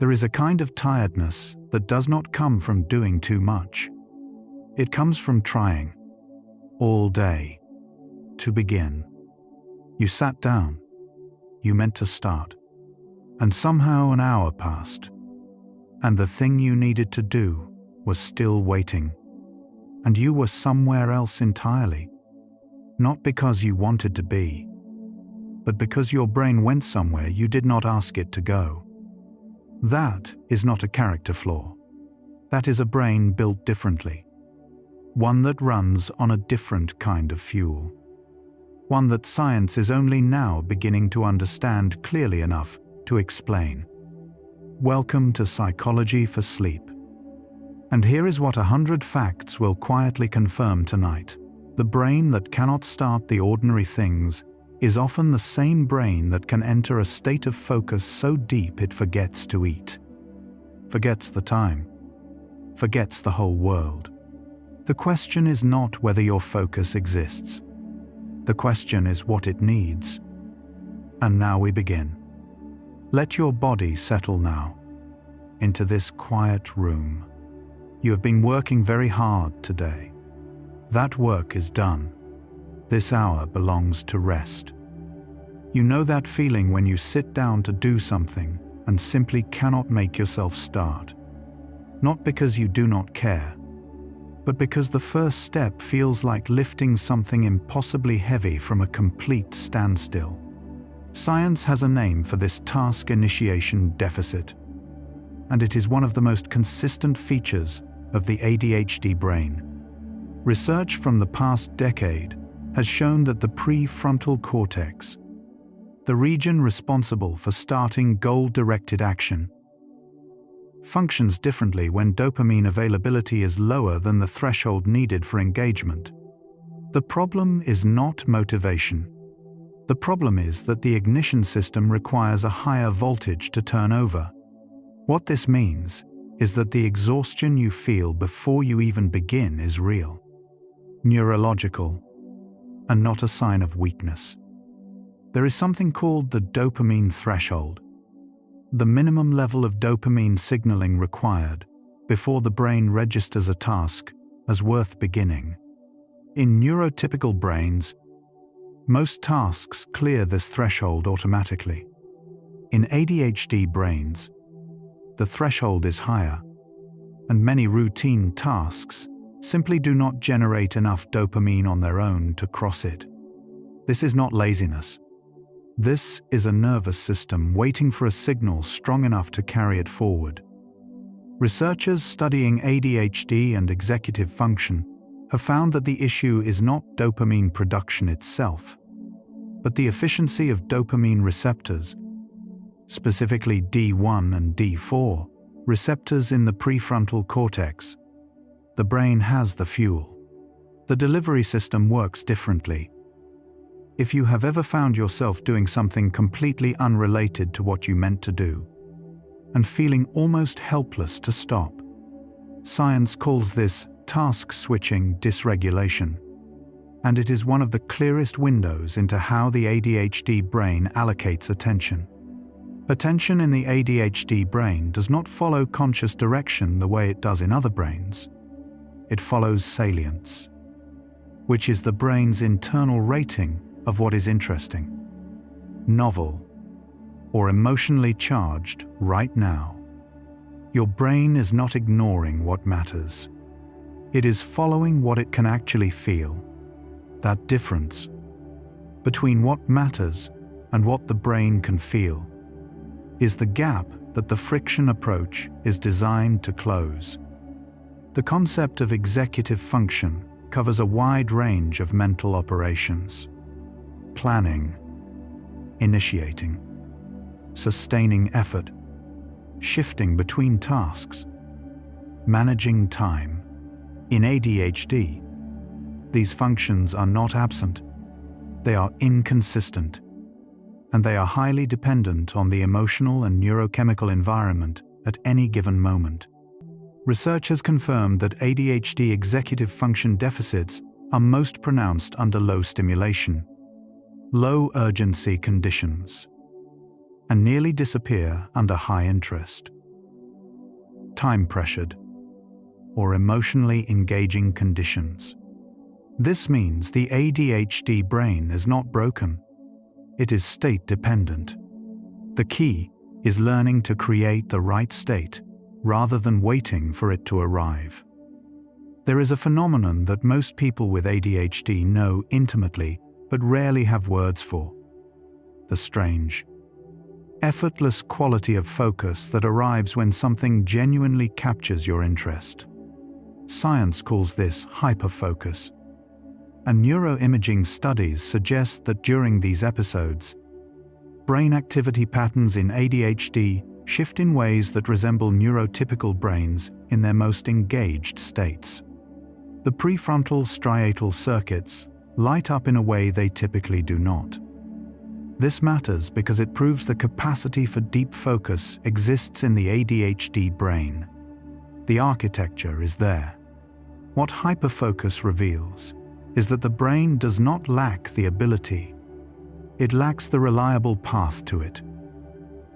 There is a kind of tiredness that does not come from doing too much. It comes from trying, all day, to begin. You sat down, you meant to start, and somehow an hour passed, and the thing you needed to do was still waiting, and you were somewhere else entirely, not because you wanted to be, but because your brain went somewhere you did not ask it to go. That is not a character flaw. That is a brain built differently. One that runs on a different kind of fuel. One that science is only now beginning to understand clearly enough to explain. Welcome to Psychology for Sleep. And here is what 100 facts will quietly confirm tonight. The brain that cannot start the ordinary things is often the same brain that can enter a state of focus so deep it forgets to eat, forgets the time, forgets the whole world. The question is not whether your focus exists. The question is what it needs. And now we begin. Let your body settle now into this quiet room. You have been working very hard today. That work is done. This hour belongs to rest. You know that feeling when you sit down to do something and simply cannot make yourself start. Not because you do not care, but because the first step feels like lifting something impossibly heavy from a complete standstill. Science has a name for this task initiation deficit, and it is one of the most consistent features of the ADHD brain. Research from the past decade has shown that the prefrontal cortex, the region responsible for starting goal-directed action, functions differently when dopamine availability is lower than the threshold needed for engagement. The problem is not motivation. The problem is that the ignition system requires a higher voltage to turn over. What this means is that the exhaustion you feel before you even begin is real, neurological, and not a sign of weakness. There is something called the dopamine threshold, the minimum level of dopamine signaling required before the brain registers a task as worth beginning. In neurotypical brains, most tasks clear this threshold automatically. In ADHD brains, the threshold is higher, and many routine tasks simply do not generate enough dopamine on their own to cross it. This is not laziness. This is a nervous system waiting for a signal strong enough to carry it forward. Researchers studying ADHD and executive function have found that the issue is not dopamine production itself, but the efficiency of dopamine receptors, specifically D1 and D4 receptors in the prefrontal cortex. The brain has the fuel. The delivery system works differently. If you have ever found yourself doing something completely unrelated to what you meant to do, and feeling almost helpless to stop, science calls this task-switching dysregulation, and it is one of the clearest windows into how the ADHD brain allocates attention. Attention in the ADHD brain does not follow conscious direction the way it does in other brains. It follows salience, which is the brain's internal rating of what is interesting, novel, or emotionally charged right now. Your brain is not ignoring what matters. It is following what it can actually feel. That difference between what matters and what the brain can feel is the gap that the friction approach is designed to close. The concept of executive function covers a wide range of mental operations: planning, initiating, sustaining effort, shifting between tasks, managing time. In ADHD, these functions are not absent, they are inconsistent, and they are highly dependent on the emotional and neurochemical environment at any given moment. Research has confirmed that ADHD executive function deficits are most pronounced under low stimulation, low urgency conditions, and nearly disappear under high interest. time-pressured, or emotionally engaging conditions. This means the ADHD brain is not broken. It is state-dependent. The key is learning to create the right state rather than waiting for it to arrive. There is a phenomenon that most people with ADHD know intimately but rarely have words for: the strange, effortless quality of focus that arrives when something genuinely captures your interest. Science calls this hyperfocus, and neuroimaging studies suggest that during these episodes, brain activity patterns in ADHD shift in ways that resemble neurotypical brains in their most engaged states. The prefrontal striatal circuits light up in a way they typically do not. This matters because it proves the capacity for deep focus exists in the ADHD brain. The architecture is there. What hyperfocus reveals is that the brain does not lack the ability. It lacks the reliable path to it.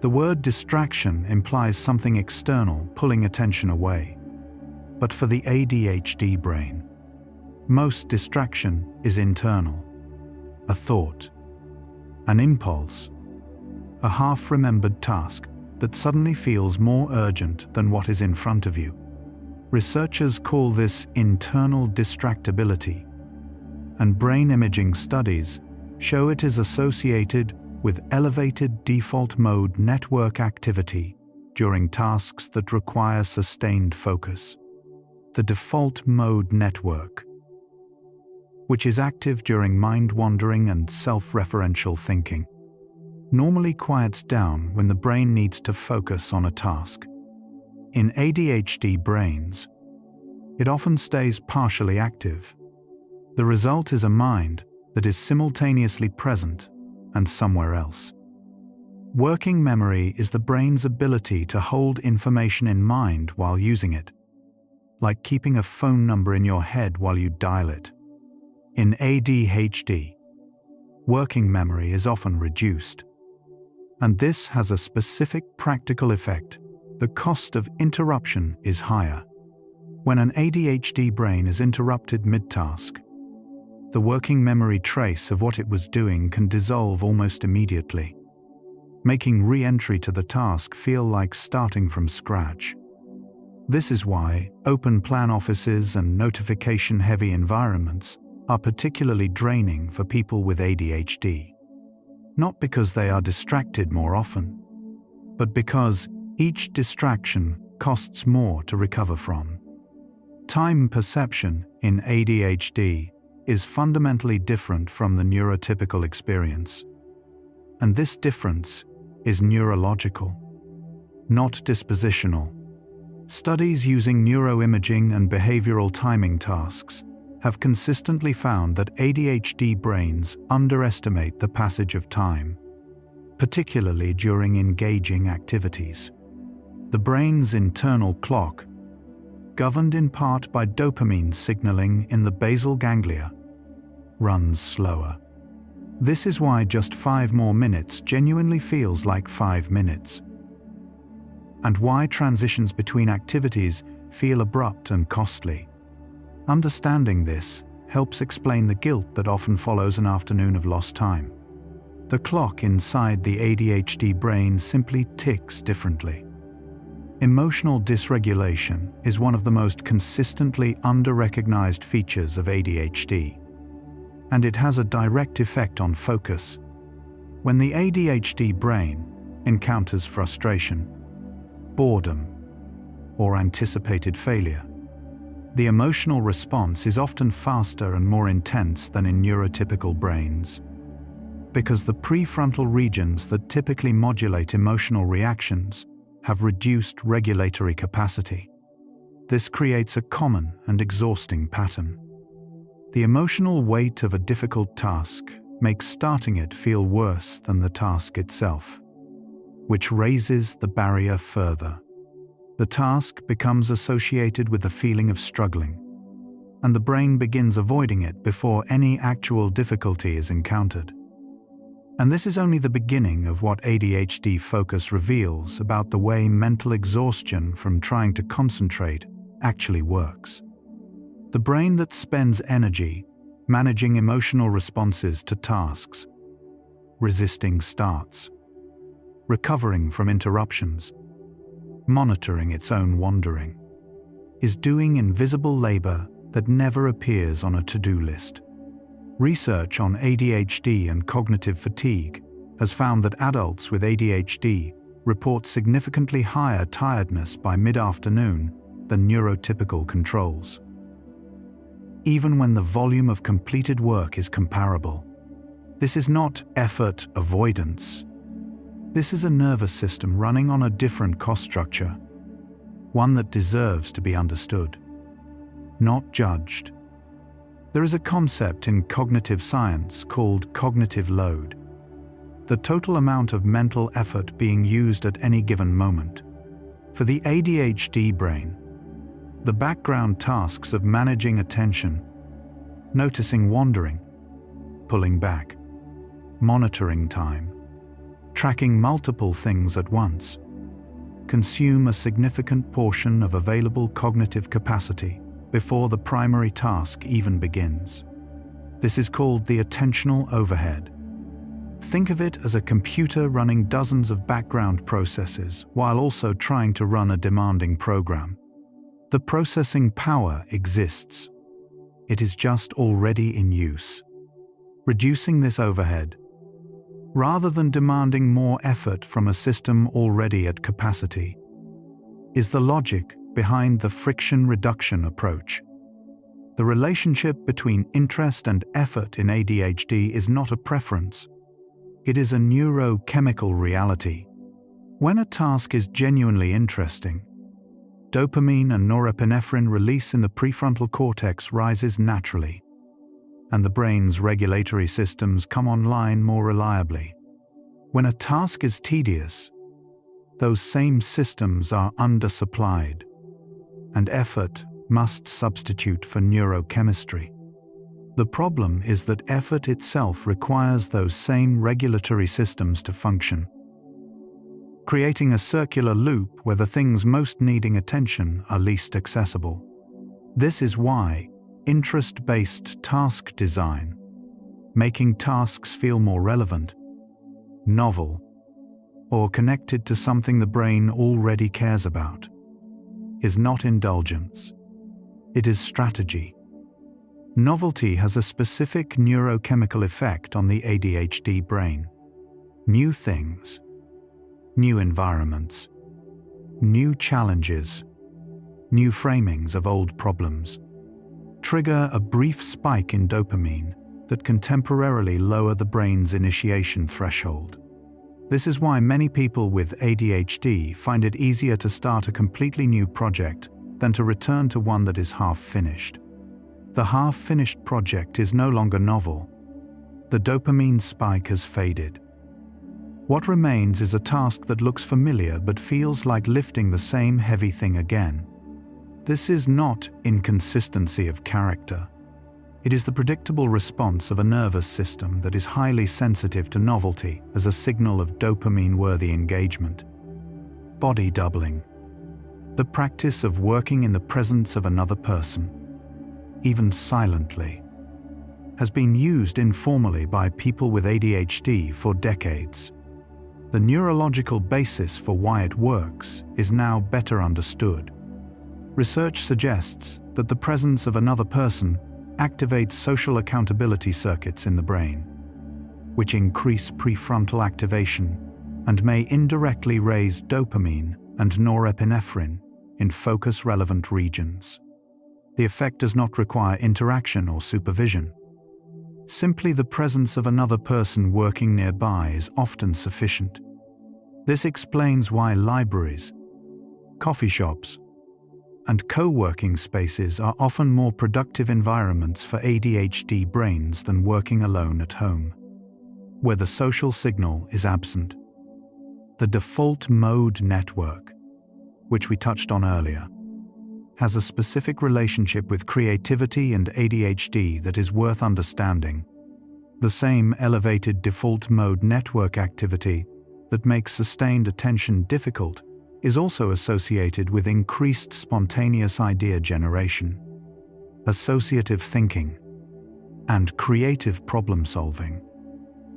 The word distraction implies something external pulling attention away. But for the ADHD brain, most distraction is internal. A thought, an impulse, a half-remembered task that suddenly feels more urgent than what is in front of you. Researchers call this internal distractibility, and brain imaging studies show it is associated with elevated default mode network activity during tasks that require sustained focus. The default mode network, which is active during mind-wandering and self-referential thinking, normally quiets down when the brain needs to focus on a task. In ADHD brains, it often stays partially active. The result is a mind that is simultaneously present and somewhere else. Working memory is the brain's ability to hold information in mind while using it, like keeping a phone number in your head while you dial it. In ADHD, working memory is often reduced, and this has a specific practical effect. The cost of interruption is higher. When an ADHD brain is interrupted mid-task, the working memory trace of what it was doing can dissolve almost immediately, making re-entry to the task feel like starting from scratch. This is why open-plan offices and notification-heavy environments are particularly draining for people with ADHD. Not because they are distracted more often, but because each distraction costs more to recover from. Time perception in ADHD is fundamentally different from the neurotypical experience. And this difference is neurological, not dispositional. Studies using neuroimaging and behavioral timing tasks have consistently found that ADHD brains underestimate the passage of time, particularly during engaging activities. The brain's internal clock, governed in part by dopamine signaling in the basal ganglia, runs slower. This is why just 5 more minutes genuinely feels like 5 minutes, and why transitions between activities feel abrupt and costly. Understanding this helps explain the guilt that often follows an afternoon of lost time. The clock inside the ADHD brain simply ticks differently. Emotional dysregulation is one of the most consistently under-recognized features of ADHD, and it has a direct effect on focus. When the ADHD brain encounters frustration, boredom, or anticipated failure, the emotional response is often faster and more intense than in neurotypical brains, because the prefrontal regions that typically modulate emotional reactions have reduced regulatory capacity. This creates a common and exhausting pattern. The emotional weight of a difficult task makes starting it feel worse than the task itself, which raises the barrier further. The task becomes associated with the feeling of struggling, and the brain begins avoiding it before any actual difficulty is encountered. And this is only the beginning of what ADHD focus reveals about the way mental exhaustion from trying to concentrate actually works. The brain that spends energy managing emotional responses to tasks, resisting starts, recovering from interruptions, monitoring its own wandering, is doing invisible labor that never appears on a to-do list. Research on ADHD and cognitive fatigue has found that adults with ADHD report significantly higher tiredness by mid-afternoon than neurotypical controls, even when the volume of completed work is comparable. This is not effort avoidance. This is a nervous system running on a different cost structure, one that deserves to be understood, not judged. There is a concept in cognitive science called cognitive load, the total amount of mental effort being used at any given moment. For the ADHD brain, the background tasks of managing attention, noticing wandering, pulling back, monitoring time, tracking multiple things at once, consume a significant portion of available cognitive capacity before the primary task even begins. This is called the attentional overhead. Think of it as a computer running dozens of background processes while also trying to run a demanding program. The processing power exists. It is just already in use. Reducing this overhead, rather than demanding more effort from a system already at capacity, is the logic behind the friction reduction approach. The relationship between interest and effort in ADHD is not a preference. It is a neurochemical reality. When a task is genuinely interesting, dopamine and norepinephrine release in the prefrontal cortex rises naturally, and the brain's regulatory systems come online more reliably. When a task is tedious, those same systems are undersupplied, and effort must substitute for neurochemistry. The problem is that effort itself requires those same regulatory systems to function, creating a circular loop where the things most needing attention are least accessible. This is why interest-based task design, making tasks feel more relevant, novel, or connected to something the brain already cares about, is not indulgence. It is strategy. Novelty has a specific neurochemical effect on the ADHD brain. New things, new environments, new challenges, new framings of old problems trigger a brief spike in dopamine that can temporarily lower the brain's initiation threshold. This is why many people with ADHD find it easier to start a completely new project than to return to one that is half-finished. The half-finished project is no longer novel. The dopamine spike has faded. What remains is a task that looks familiar but feels like lifting the same heavy thing again. This is not inconsistency of character. It is the predictable response of a nervous system that is highly sensitive to novelty as a signal of dopamine-worthy engagement. Body doubling. The practice of working in the presence of another person, even silently, has been used informally by people with ADHD for decades. The neurological basis for why it works is now better understood. Research suggests that the presence of another person activates social accountability circuits in the brain, which increase prefrontal activation and may indirectly raise dopamine and norepinephrine in focus-relevant regions. The effect does not require interaction or supervision. Simply the presence of another person working nearby is often sufficient. This explains why libraries, coffee shops, and co-working spaces are often more productive environments for ADHD brains than working alone at home, where the social signal is absent. The default mode network, which we touched on earlier, has a specific relationship with creativity and ADHD that is worth understanding. The same elevated default mode network activity that makes sustained attention difficult is also associated with increased spontaneous idea generation, associative thinking, and creative problem-solving.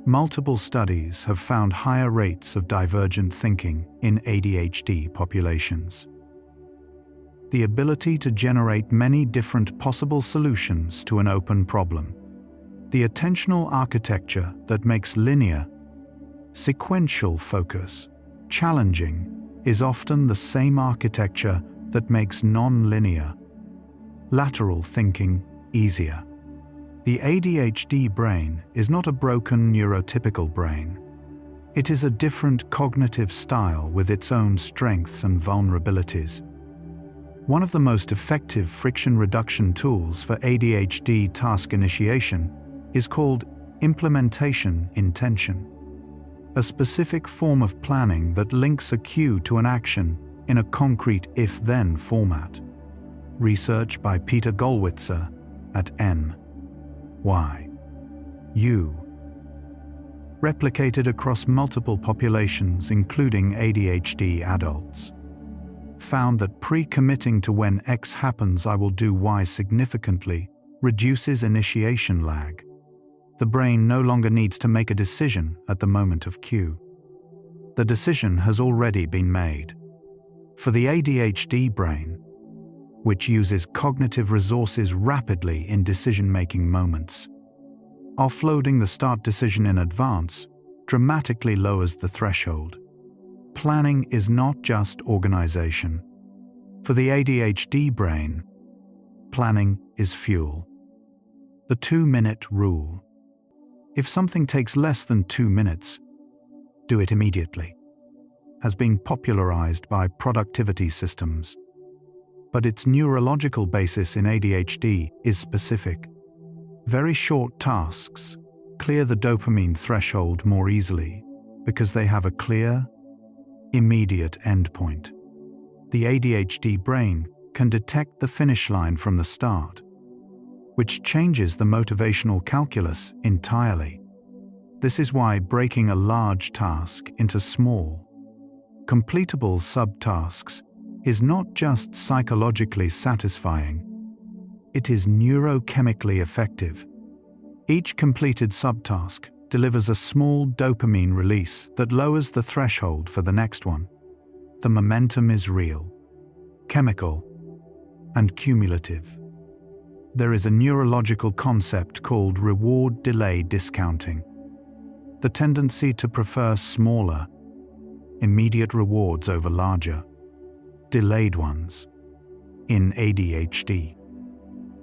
Multiple studies have found higher rates of divergent thinking in ADHD populations. The ability to generate many different possible solutions to an open problem. The attentional architecture that makes linear, sequential focus challenging is often the same architecture that makes non-linear, lateral thinking easier. The ADHD brain is not a broken neurotypical brain. It is a different cognitive style with its own strengths and vulnerabilities. One of the most effective friction reduction tools for ADHD task initiation is called implementation intention, a specific form of planning that links a cue to an action in a concrete if-then format. Research by Peter Gollwitzer at NYU, replicated across multiple populations including ADHD adults, found that pre-committing to when X happens I will do Y significantly reduces initiation lag. The brain no longer needs to make a decision at the moment of cue. The decision has already been made. For the ADHD brain, which uses cognitive resources rapidly in decision-making moments, offloading the start decision in advance dramatically lowers the threshold. Planning is not just organization. For the ADHD brain, planning is fuel. The 2-minute rule. If something takes less than 2 minutes, do it immediately, has been popularized by productivity systems. But its neurological basis in ADHD is specific. Very short tasks clear the dopamine threshold more easily because they have a clear, immediate endpoint. The ADHD brain can detect the finish line from the start, which changes the motivational calculus entirely. This is why breaking a large task into small, completable subtasks is not just psychologically satisfying, it is neurochemically effective. Each completed subtask delivers a small dopamine release that lowers the threshold for the next one. The momentum is real, chemical, and cumulative. There is a neurological concept called reward delay discounting, the tendency to prefer smaller, immediate rewards over larger, delayed ones in ADHD.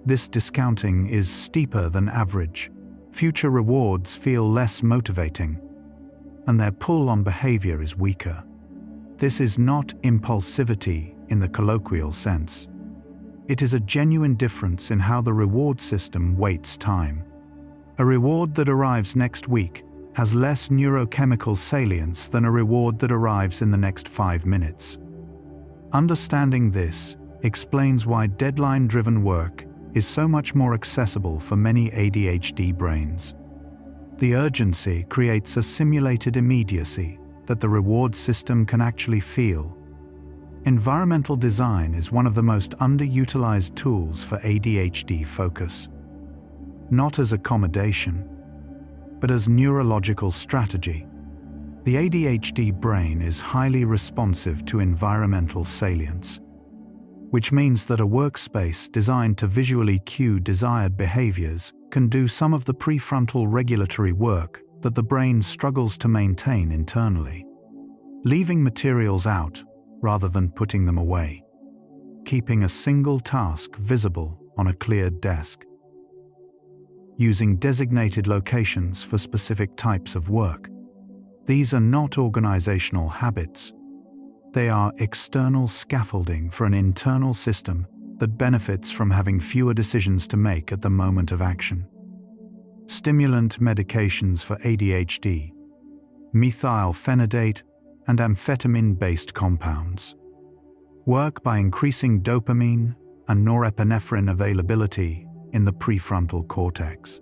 This discounting is steeper than average. Future rewards feel less motivating, and their pull on behavior is weaker. This is not impulsivity in the colloquial sense. It is a genuine difference in how the reward system weights time. A reward that arrives next week has less neurochemical salience than a reward that arrives in the next 5 minutes. Understanding this explains why deadline-driven work is so much more accessible for many ADHD brains. The urgency creates a simulated immediacy that the reward system can actually feel. Environmental design is one of the most underutilized tools for ADHD focus. Not as accommodation, but as neurological strategy. The ADHD brain is highly responsive to environmental salience, which means that a workspace designed to visually cue desired behaviors can do some of the prefrontal regulatory work that the brain struggles to maintain internally. Leaving materials out rather than putting them away. Keeping a single task visible on a cleared desk. Using designated locations for specific types of work. These are not organizational habits. They are external scaffolding for an internal system that benefits from having fewer decisions to make at the moment of action. Stimulant medications for ADHD, methylphenidate, and amphetamine-based compounds. Work by increasing dopamine and norepinephrine availability in the prefrontal cortex.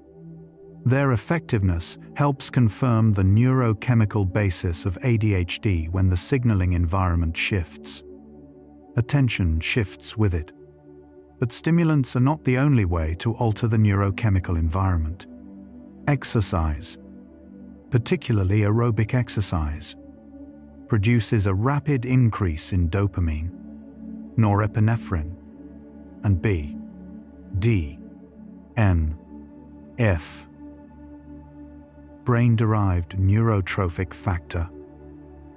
Their effectiveness helps confirm the neurochemical basis of ADHD when the signaling environment shifts. Attention shifts with it. But stimulants are not the only way to alter the neurochemical environment. Exercise, particularly aerobic exercise, produces a rapid increase in dopamine, norepinephrine, and B, D, N, F, brain-derived neurotrophic factor,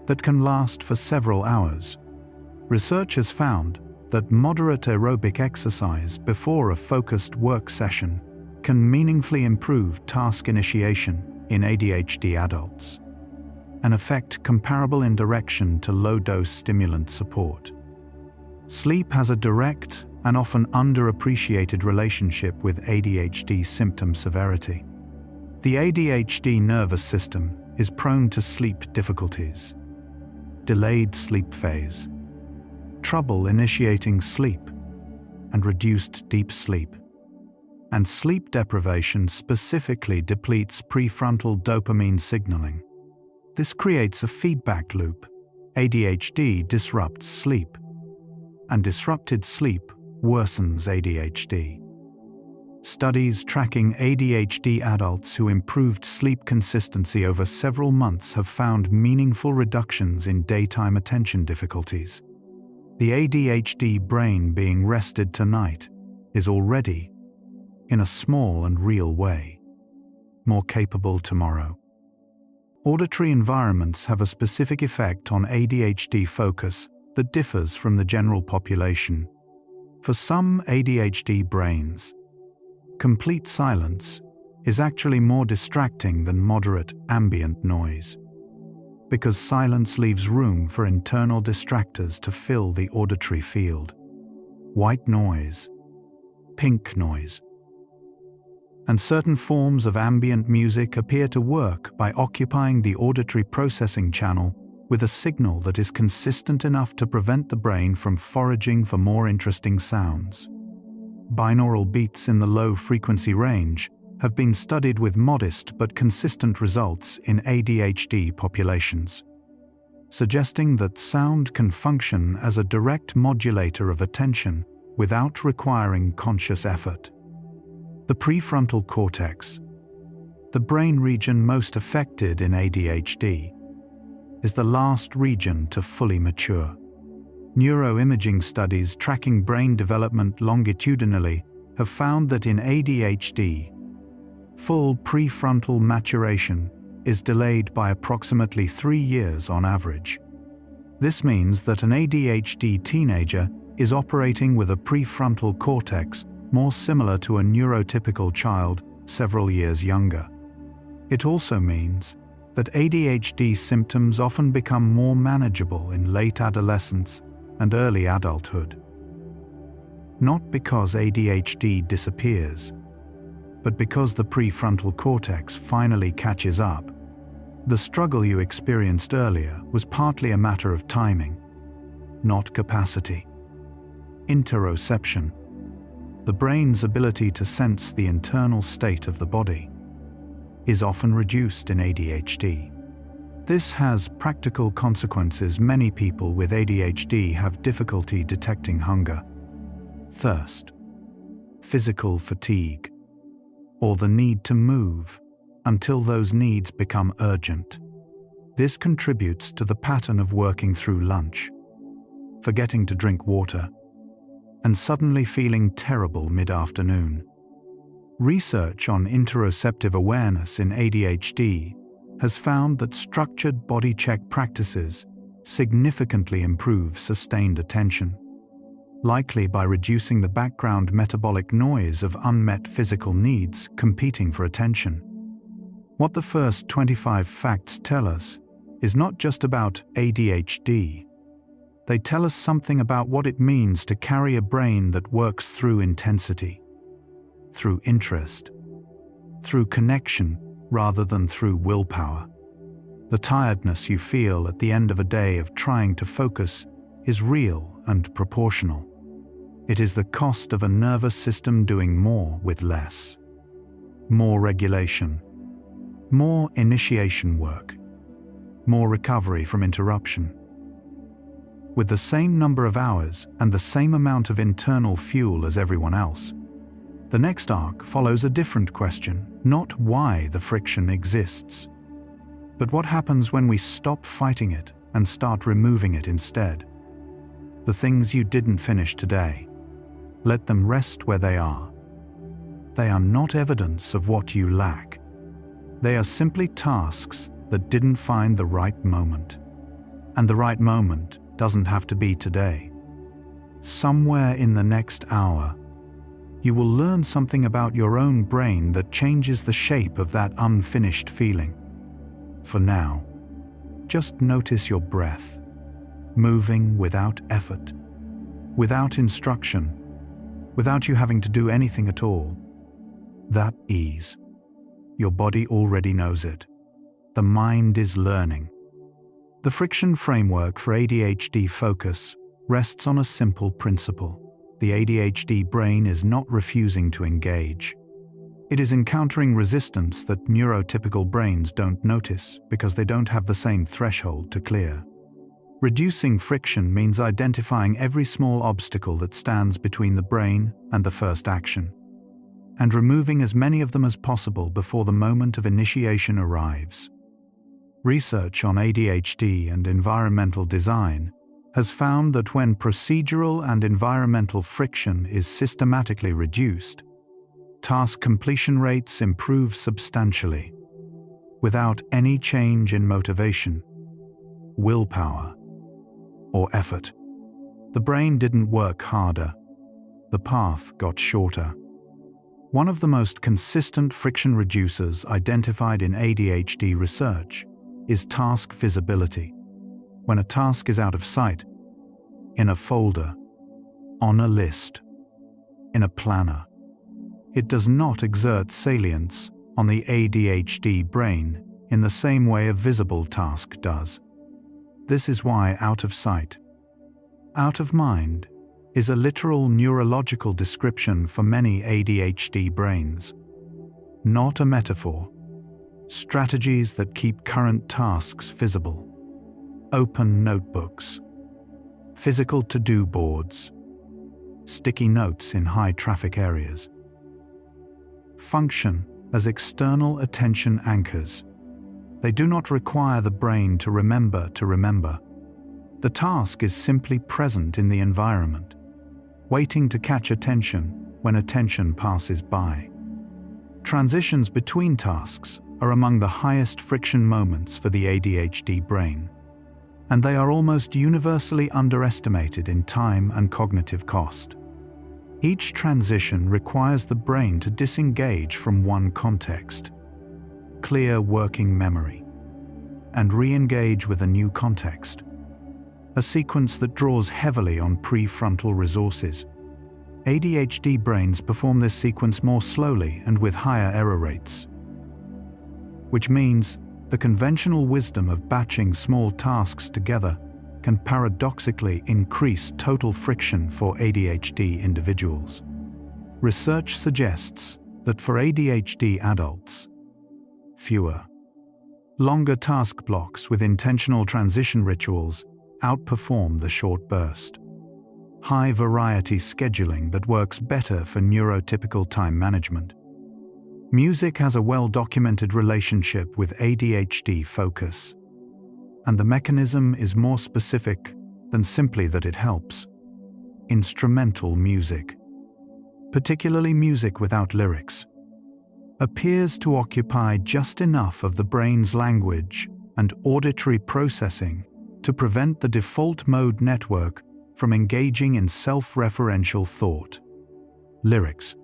that can last for several hours. Research has found that moderate aerobic exercise before a focused work session can meaningfully improve task initiation in ADHD adults, an effect comparable in direction to low-dose stimulant support. Sleep has a direct and often underappreciated relationship with ADHD symptom severity. The ADHD nervous system is prone to sleep difficulties, delayed sleep phase, trouble initiating sleep, and reduced deep sleep. And sleep deprivation specifically depletes prefrontal dopamine signaling. This creates a feedback loop. ADHD disrupts sleep, and disrupted sleep worsens ADHD. Studies tracking ADHD adults who improved sleep consistency over several months have found meaningful reductions in daytime attention difficulties. The ADHD brain being rested tonight is already, in a small and real way, more capable tomorrow. Auditory environments have a specific effect on ADHD focus that differs from the general population. For some ADHD brains, complete silence is actually more distracting than moderate ambient noise, because silence leaves room for internal distractors to fill the auditory field. White noise, pink noise, and certain forms of ambient music appear to work by occupying the auditory processing channel with a signal that is consistent enough to prevent the brain from foraging for more interesting sounds. Binaural beats in the low frequency range have been studied with modest but consistent results in ADHD populations, suggesting that sound can function as a direct modulator of attention without requiring conscious effort. The prefrontal cortex, the brain region most affected in ADHD, is the last region to fully mature. Neuroimaging studies tracking brain development longitudinally have found that in ADHD, full prefrontal maturation is delayed by approximately 3 years on average. This means that an ADHD teenager is operating with a prefrontal cortex more similar to a neurotypical child several years younger. It also means that ADHD symptoms often become more manageable in late adolescence and early adulthood. Not because ADHD disappears, but because the prefrontal cortex finally catches up. The struggle you experienced earlier was partly a matter of timing, not capacity. Interoception, the brain's ability to sense the internal state of the body, is often reduced in ADHD. This has practical consequences. Many people with ADHD have difficulty detecting hunger, thirst, physical fatigue, or the need to move until those needs become urgent. This contributes to the pattern of working through lunch, forgetting to drink water, and suddenly feeling terrible mid-afternoon. Research on interoceptive awareness in ADHD has found that structured body check practices significantly improve sustained attention, likely by reducing the background metabolic noise of unmet physical needs competing for attention. What the first 25 facts tell us is not just about ADHD. They tell us something about what it means to carry a brain that works through intensity, through interest, through connection rather than through willpower. The tiredness you feel at the end of a day of trying to focus is real and proportional. It is the cost of a nervous system doing more with less. more regulation, more initiation work, more recovery from interruption. With the same number of hours and the same amount of internal fuel as everyone else, the next arc follows a different question, not why the friction exists, but what happens when we stop fighting it and start removing it instead. The things you didn't finish today, let them rest where they are. They are not evidence of what you lack. They are simply tasks that didn't find the right moment. And the right moment doesn't have to be today. Somewhere in the next hour, you will learn something about your own brain that changes the shape of that unfinished feeling. For now, just notice your breath, moving without effort, without instruction, without you having to do anything at all. That ease. Your body already knows it. The mind is learning. The friction framework for ADHD focus rests on a simple principle. The ADHD brain is not refusing to engage. It is encountering resistance that neurotypical brains don't notice because they don't have the same threshold to clear. Reducing friction means identifying every small obstacle that stands between the brain and the first action, and removing as many of them as possible before the moment of initiation arrives. Research on ADHD and environmental design has found that when procedural and environmental friction is systematically reduced, task completion rates improve substantially, without any change in motivation, willpower, or effort. The brain didn't work harder. The path got shorter. One of the most consistent friction reducers identified in ADHD research is task visibility. When a task is out of sight, in a folder, on a list, in a planner, it does not exert salience on the ADHD brain in the same way a visible task does. This is why out of sight, out of mind is a literal neurological description for many ADHD brains, not a metaphor. Strategies that keep current tasks visible. Open notebooks, physical to-do boards, sticky notes in high-traffic areas. Function as external attention anchors. They do not require the brain to remember to remember. The task is simply present in the environment, waiting to catch attention when attention passes by. Transitions between tasks are among the highest friction moments for the ADHD brain, and they are almost universally underestimated in time and cognitive cost. Each transition requires the brain to disengage from one context, clear working memory, and re-engage with a new context, a sequence that draws heavily on prefrontal resources. ADHD brains perform this sequence more slowly and with higher error rates, which means the conventional wisdom of batching small tasks together can paradoxically increase total friction for ADHD individuals. Research suggests that for ADHD adults, fewer, longer task blocks with intentional transition rituals outperform the short burst, high-variety scheduling that works better for neurotypical time management. Music has a well-documented relationship with ADHD focus, and the mechanism is more specific than simply that it helps. Instrumental music, particularly music without lyrics, appears to occupy just enough of the brain's language and auditory processing to prevent the default mode network from engaging in self-referential thought. Lyrics,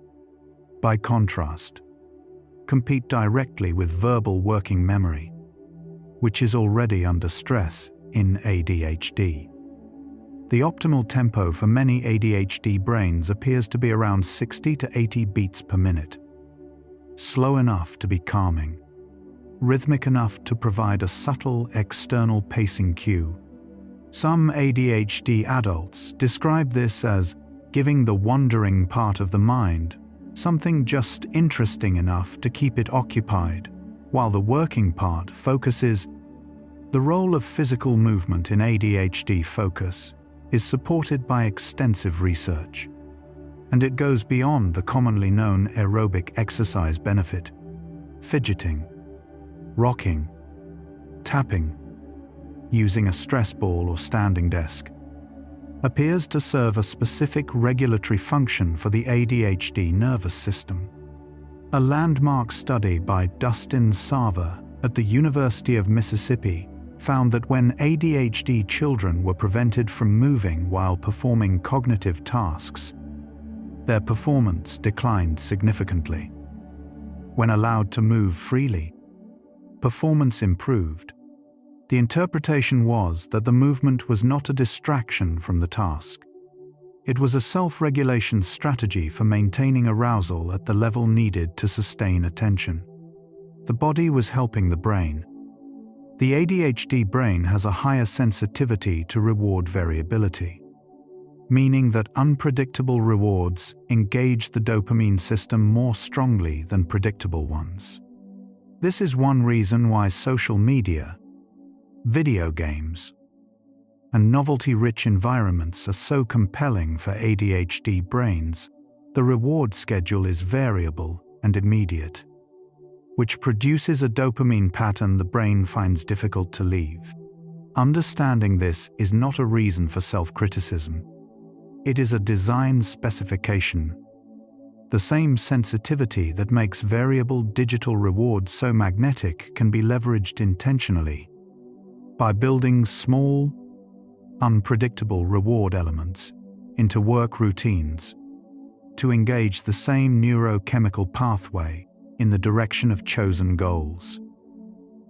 by contrast, compete directly with verbal working memory, which is already under stress in ADHD. The optimal tempo for many ADHD brains appears to be around 60 to 80 beats per minute. Slow enough to be calming, rhythmic enough to provide a subtle external pacing cue. Some ADHD adults describe this as giving the wandering part of the mind something just interesting enough to keep it occupied, while the working part focuses. The role of physical movement in ADHD focus is supported by extensive research, and it goes beyond the commonly known aerobic exercise benefit. Fidgeting, rocking, tapping, using a stress ball or standing desk appears to serve a specific regulatory function for the ADHD nervous system. A landmark study by Dustin Sava at the University of Mississippi found that when ADHD children were prevented from moving while performing cognitive tasks, their performance declined significantly. When allowed to move freely, performance improved. The interpretation was that the movement was not a distraction from the task. It was a self-regulation strategy for maintaining arousal at the level needed to sustain attention. The body was helping the brain. The ADHD brain has a higher sensitivity to reward variability, meaning that unpredictable rewards engage the dopamine system more strongly than predictable ones. This is one reason why social media, video games, and novelty-rich environments are so compelling for ADHD brains. The reward schedule is variable and immediate, which produces a dopamine pattern the brain finds difficult to leave. Understanding this is not a reason for self-criticism. It is a design specification. The same sensitivity that makes variable digital rewards so magnetic can be leveraged intentionally by building small, unpredictable reward elements into work routines to engage the same neurochemical pathway in the direction of chosen goals.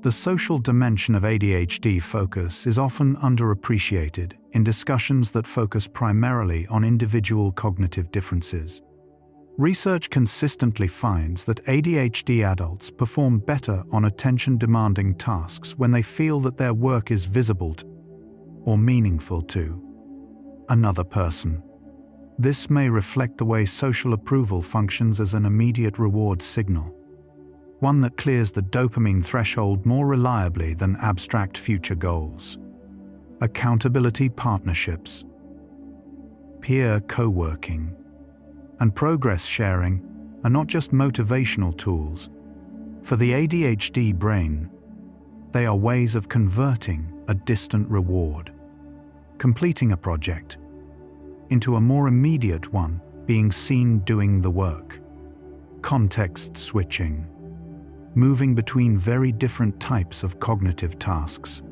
The social dimension of ADHD focus is often underappreciated in discussions that focus primarily on individual cognitive differences. Research consistently finds that ADHD adults perform better on attention-demanding tasks when they feel that their work is visible to or meaningful to another person. This may reflect the way social approval functions as an immediate reward signal, one that clears the dopamine threshold more reliably than abstract future goals. Accountability partnerships, peer co-working, and progress sharing are not just motivational tools. For the ADHD brain, they are ways of converting a distant reward, completing a project, into a more immediate one, being seen doing the work. Context switching, moving between very different types of cognitive tasks,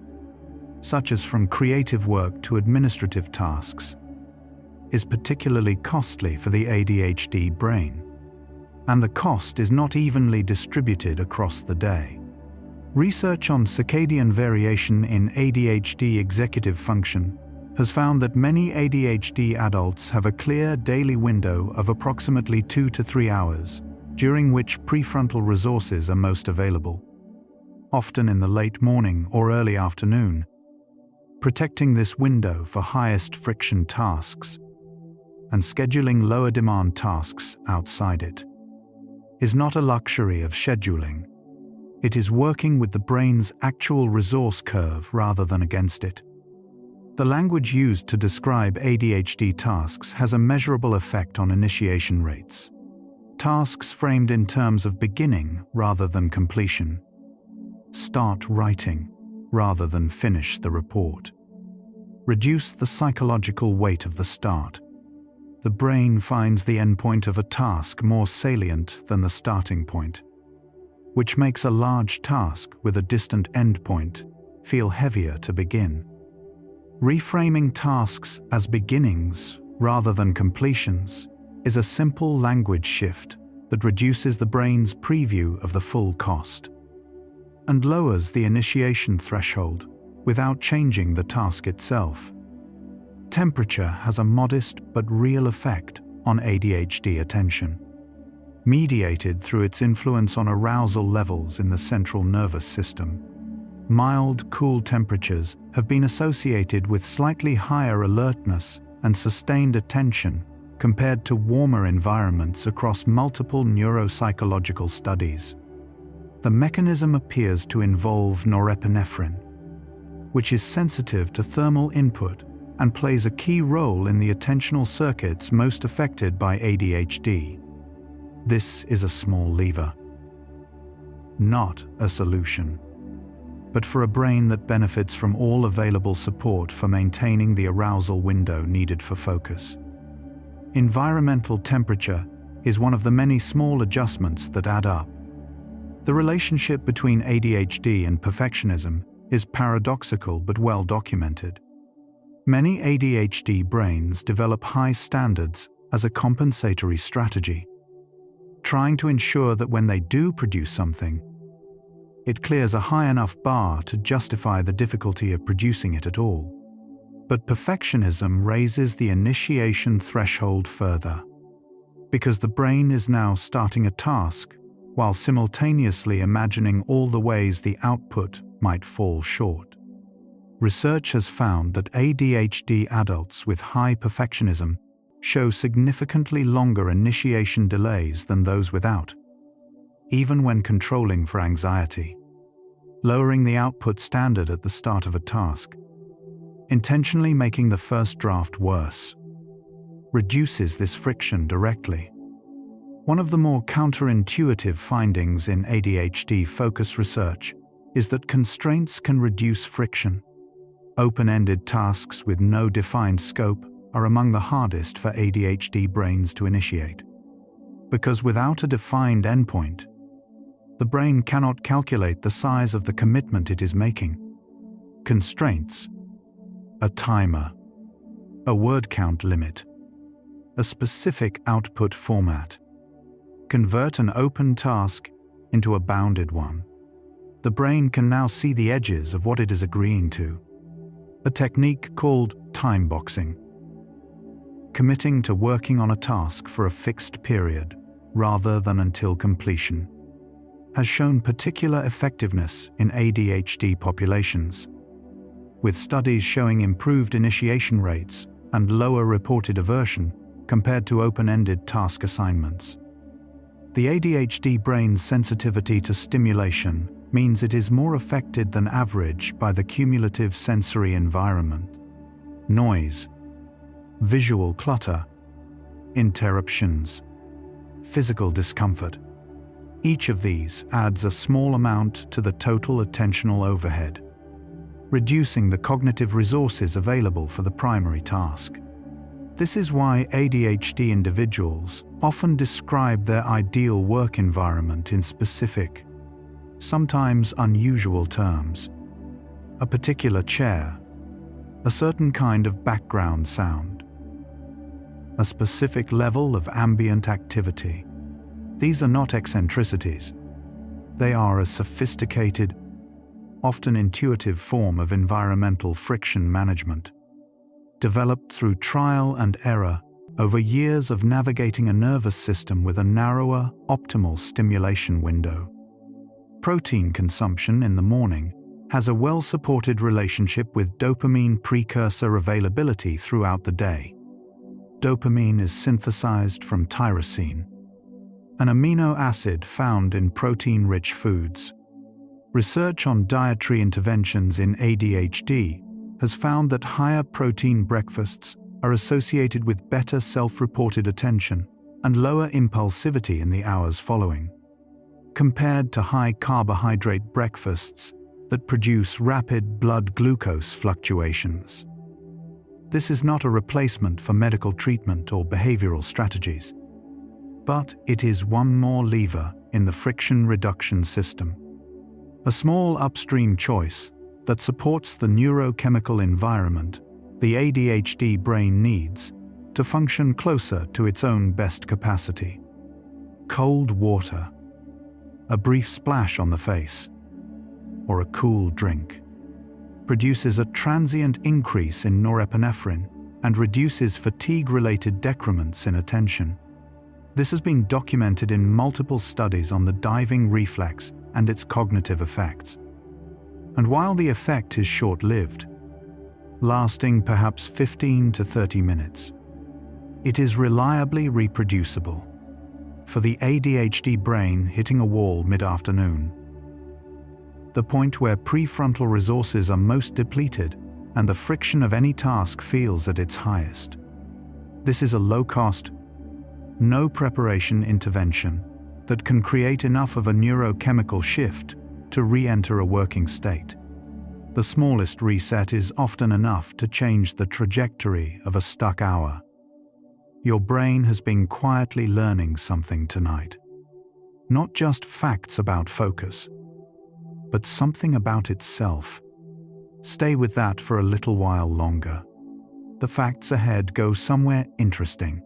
such as from creative work to administrative tasks, is particularly costly for the ADHD brain, and the cost is not evenly distributed across the day. Research on circadian variation in ADHD executive function has found that many ADHD adults have a clear daily window of approximately 2 to 3 hours, during which prefrontal resources are most available, often in the late morning or early afternoon. Protecting this window for highest friction tasks and scheduling lower demand tasks outside it is not a luxury of scheduling. It is working with the brain's actual resource curve rather than against it. The language used to describe ADHD tasks has a measurable effect on initiation rates. Tasks framed in terms of beginning rather than completion. Start writing rather than finish the report. Reduce the psychological weight of the start. The brain finds the endpoint of a task more salient than the starting point, which makes a large task with a distant endpoint feel heavier to begin. Reframing tasks as beginnings rather than completions is a simple language shift that reduces the brain's preview of the full cost and lowers the initiation threshold without changing the task itself. Temperature has a modest but real effect on ADHD attention, mediated through its influence on arousal levels in the central nervous system. Mild, cool temperatures have been associated with slightly higher alertness and sustained attention compared to warmer environments across multiple neuropsychological studies. The mechanism appears to involve norepinephrine, which is sensitive to thermal input and plays a key role in the attentional circuits most affected by ADHD. This is a small lever, not a solution, but for a brain that benefits from all available support for maintaining the arousal window needed for focus. Environmental temperature is one of the many small adjustments that add up. The relationship between ADHD and perfectionism is paradoxical but well documented. Many ADHD brains develop high standards as a compensatory strategy, trying to ensure that when they do produce something, it clears a high enough bar to justify the difficulty of producing it at all. But perfectionism raises the initiation threshold further, because the brain is now starting a task while simultaneously imagining all the ways the output might fall short. Research has found that ADHD adults with high perfectionism show significantly longer initiation delays than those without, even when controlling for anxiety. Lowering the output standard at the start of a task, intentionally making the first draft worse, reduces this friction directly. One of the more counterintuitive findings in ADHD focus research is that constraints can reduce friction. Open-ended tasks with no defined scope are among the hardest for ADHD brains to initiate, because without a defined endpoint, the brain cannot calculate the size of the commitment it is making. Constraints: a timer, a word count limit, a specific output format, convert an open task into a bounded one. The brain can now see the edges of what it is agreeing to. A technique called time boxing, committing to working on a task for a fixed period rather than until completion, has shown particular effectiveness in ADHD populations, with studies showing improved initiation rates and lower reported aversion compared to open-ended task assignments. The ADHD brain's sensitivity to stimulation means it is more affected than average by the cumulative sensory environment: noise, visual clutter, interruptions, physical discomfort. Each of these adds a small amount to the total attentional overhead, reducing the cognitive resources available for the primary task. This is why ADHD individuals often describe their ideal work environment in specific, sometimes unusual terms: a particular chair, a certain kind of background sound, a specific level of ambient activity. These are not eccentricities. They are a sophisticated, often intuitive form of environmental friction management, developed through trial and error over years of navigating a nervous system with a narrower, optimal stimulation window. Protein consumption in the morning has a well-supported relationship with dopamine precursor availability throughout the day. Dopamine is synthesized from tyrosine, an amino acid found in protein-rich foods. Research on dietary interventions in ADHD has found that higher protein breakfasts are associated with better self-reported attention and lower impulsivity in the hours following, compared to high carbohydrate breakfasts that produce rapid blood glucose fluctuations. This is not a replacement for medical treatment or behavioral strategies, but it is one more lever in the friction reduction system. A small upstream choice that supports the neurochemical environment the ADHD brain needs to function closer to its own best capacity. Cold water, a brief splash on the face, or a cool drink produces a transient increase in norepinephrine and reduces fatigue-related decrements in attention. This has been documented in multiple studies on the diving reflex and its cognitive effects. And while the effect is short-lived, lasting perhaps 15 to 30 minutes, It is reliably reproducible. For the ADHD brain hitting a wall mid-afternoon, the point where prefrontal resources are most depleted and the friction of any task feels at its highest. This is a low-cost, no-preparation intervention that can create enough of a neurochemical shift to re-enter a working state. The smallest reset is often enough to change the trajectory of a stuck hour. Your brain has been quietly learning something tonight. Not just facts about focus, but something about itself. Stay with that for a little while longer. The facts ahead go somewhere interesting.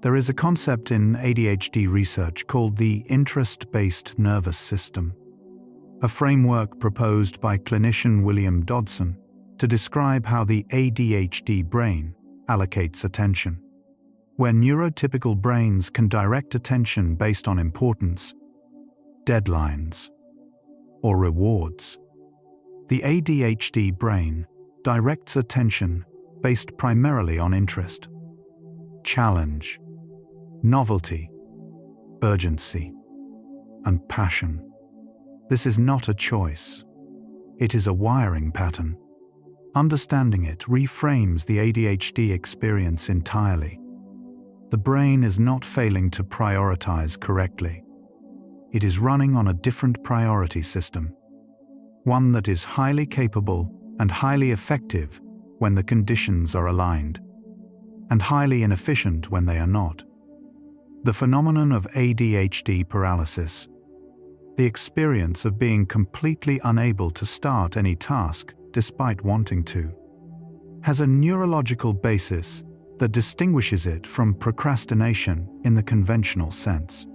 There is a concept in ADHD research called the interest-based nervous system, a framework proposed by clinician William Dodson to describe how the ADHD brain allocates attention. Where neurotypical brains can direct attention based on importance, deadlines, or rewards, the ADHD brain directs attention based primarily on interest, challenge, novelty, urgency, and passion. This is not a choice. It is a wiring pattern. Understanding it reframes the ADHD experience entirely. The brain is not failing to prioritize correctly. It is running on a different priority system, one that is highly capable and highly effective when the conditions are aligned, and highly inefficient when they are not. The phenomenon of ADHD paralysis, the experience of being completely unable to start any task despite wanting to, has a neurological basis that distinguishes it from procrastination in the conventional sense.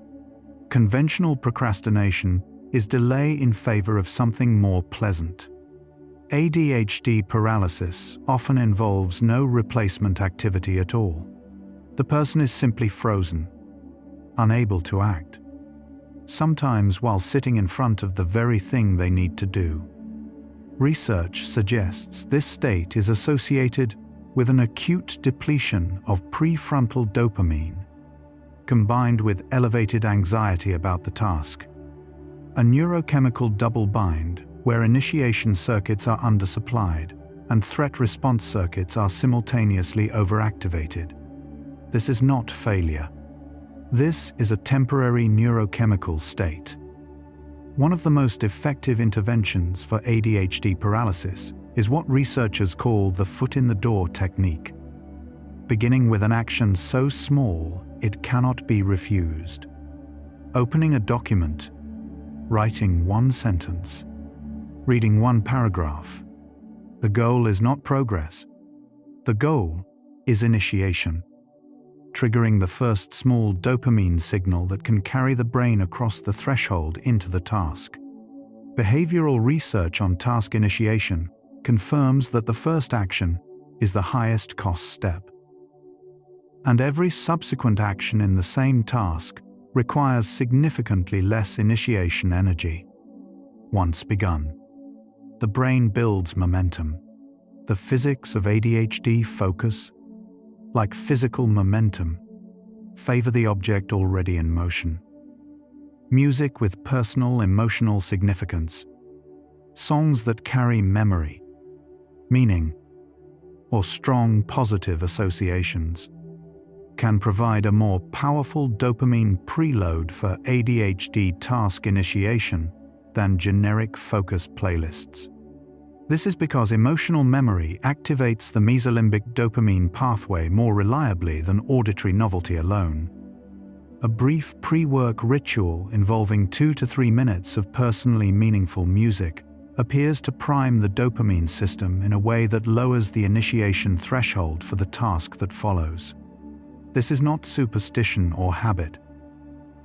Conventional procrastination is delay in favor of something more pleasant. ADHD paralysis often involves no replacement activity at all. The person is simply frozen, unable to act, sometimes while sitting in front of the very thing they need to do. Research suggests this state is associated with an acute depletion of prefrontal dopamine, combined with elevated anxiety about the task. A neurochemical double bind where initiation circuits are undersupplied and threat response circuits are simultaneously overactivated. This is not failure. This is a temporary neurochemical state. One of the most effective interventions for ADHD paralysis is what researchers call the foot-in-the-door technique, beginning with an action so small it cannot be refused. Opening a document, writing one sentence, reading one paragraph. The goal is not progress. The goal is initiation, triggering the first small dopamine signal that can carry the brain across the threshold into the task. Behavioral research on task initiation confirms that the first action is the highest cost step, and every subsequent action in the same task requires significantly less initiation energy. Once begun, the brain builds momentum. The physics of ADHD focus, like physical momentum, favor the object already in motion. Music with personal emotional significance, songs that carry memory, meaning, or strong positive associations, can provide a more powerful dopamine preload for ADHD task initiation than generic focus playlists. This is because emotional memory activates the mesolimbic dopamine pathway more reliably than auditory novelty alone. A brief pre-work ritual involving 2 to 3 minutes of personally meaningful music appears to prime the dopamine system in a way that lowers the initiation threshold for the task that follows. This is not superstition or habit.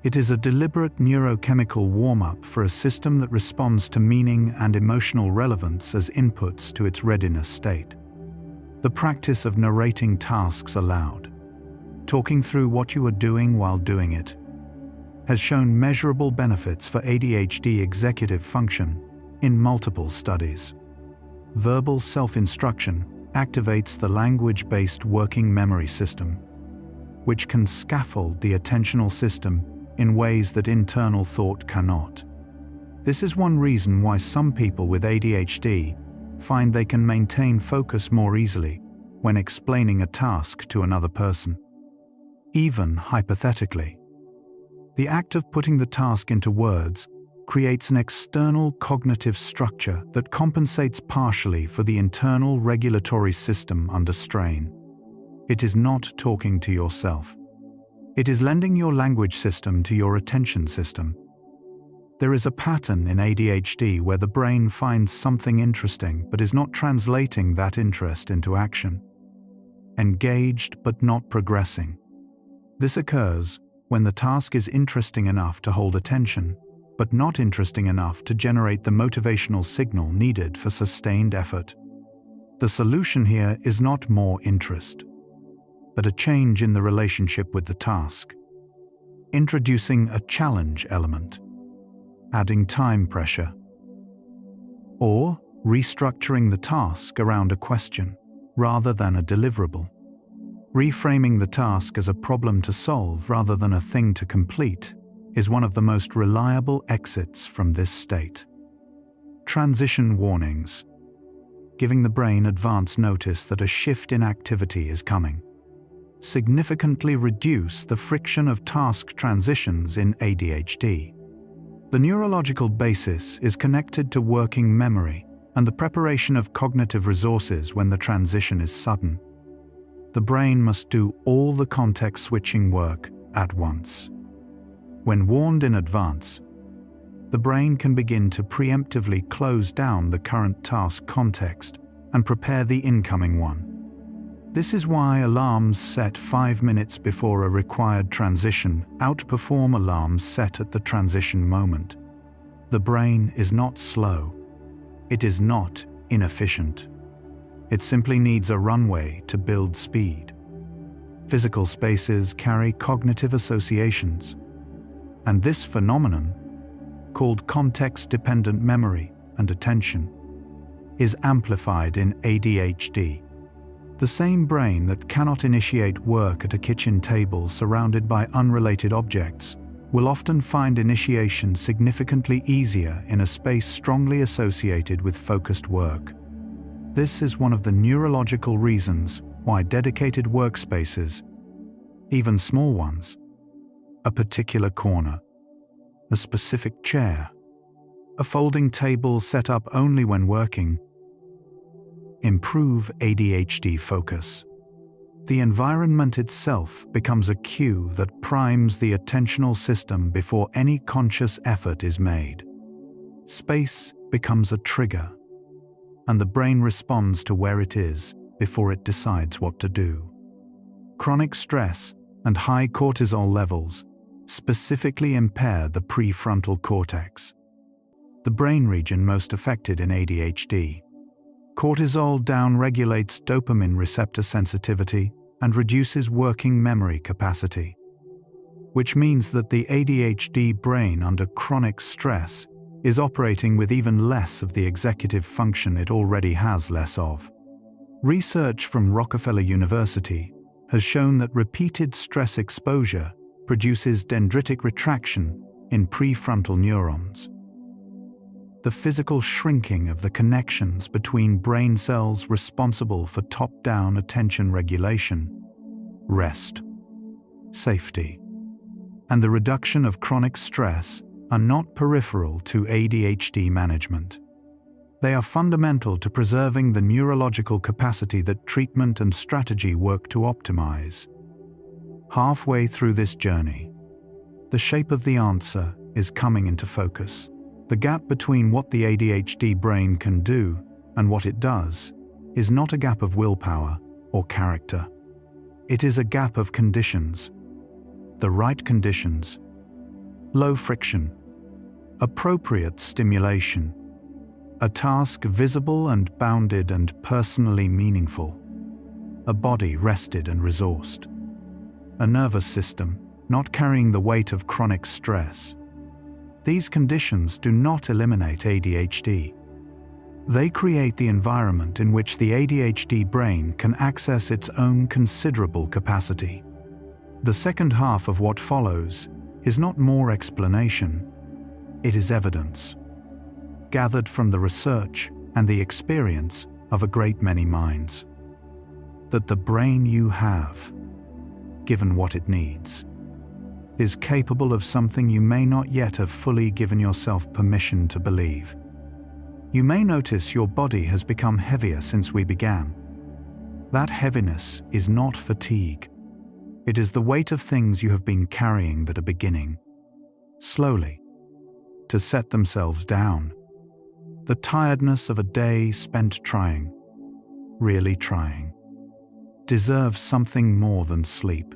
It is a deliberate neurochemical warm-up for a system that responds to meaning and emotional relevance as inputs to its readiness state. The practice of narrating tasks aloud, talking through what you are doing while doing it, has shown measurable benefits for ADHD executive function in multiple studies. Verbal self-instruction activates the language-based working memory system, which can scaffold the attentional system in ways that internal thought cannot. This is one reason why some people with ADHD find they can maintain focus more easily when explaining a task to another person, even hypothetically. The act of putting the task into words creates an external cognitive structure that compensates partially for the internal regulatory system under strain. It is not talking to yourself. It is lending your language system to your attention system. There is a pattern in ADHD where the brain finds something interesting but is not translating that interest into action. Engaged but not progressing. This occurs when the task is interesting enough to hold attention, but not interesting enough to generate the motivational signal needed for sustained effort. The solution here is not more interest, but a change in the relationship with the task. Introducing a challenge element, adding time pressure, or restructuring the task around a question rather than a deliverable. Reframing the task as a problem to solve rather than a thing to complete is one of the most reliable exits from this state. Transition warnings, giving the brain advance notice that a shift in activity is coming. Significantly reduce the friction of task transitions in ADHD. The neurological basis is connected to working memory and the preparation of cognitive resources when the transition is sudden. The brain must do all the context-switching work at once. When warned in advance, the brain can begin to preemptively close down the current task context and prepare the incoming one. This is why alarms set 5 minutes before a required transition outperform alarms set at the transition moment. The brain is not slow. It is not inefficient. It simply needs a runway to build speed. Physical spaces carry cognitive associations, and this phenomenon, called context-dependent memory and attention, is amplified in ADHD. The same brain that cannot initiate work at a kitchen table surrounded by unrelated objects will often find initiation significantly easier in a space strongly associated with focused work. This is one of the neurological reasons why dedicated workspaces, even small ones, a particular corner, a specific chair, a folding table set up only when working, improve ADHD focus. The environment itself becomes a cue that primes the attentional system before any conscious effort is made. Space becomes a trigger, and the brain responds to where it is before it decides what to do. Chronic stress and high cortisol levels specifically impair the prefrontal cortex, the brain region most affected in ADHD. Cortisol downregulates dopamine receptor sensitivity and reduces working memory capacity, which means that the ADHD brain under chronic stress is operating with even less of the executive function it already has less of. Research from Rockefeller University has shown that repeated stress exposure produces dendritic retraction in prefrontal neurons. The physical shrinking of the connections between brain cells responsible for top-down attention regulation, rest, safety, and the reduction of chronic stress are not peripheral to ADHD management. They are fundamental to preserving the neurological capacity that treatment and strategy work to optimize. Halfway through this journey, the shape of the answer is coming into focus. The gap between what the ADHD brain can do and what it does is not a gap of willpower or character. It is a gap of conditions. The right conditions, low friction, appropriate stimulation, a task visible and bounded and personally meaningful, a body rested and resourced, a nervous system not carrying the weight of chronic stress. These conditions do not eliminate ADHD. They create the environment in which the ADHD brain can access its own considerable capacity. The second half of what follows is not more explanation, it is evidence, gathered from the research and the experience of a great many minds, that the brain you have, given what it needs, is capable of something you may not yet have fully given yourself permission to believe. You may notice your body has become heavier since we began. That heaviness is not fatigue. It is the weight of things you have been carrying that are beginning, slowly, to set themselves down. The tiredness of a day spent trying, really trying, deserves something more than sleep.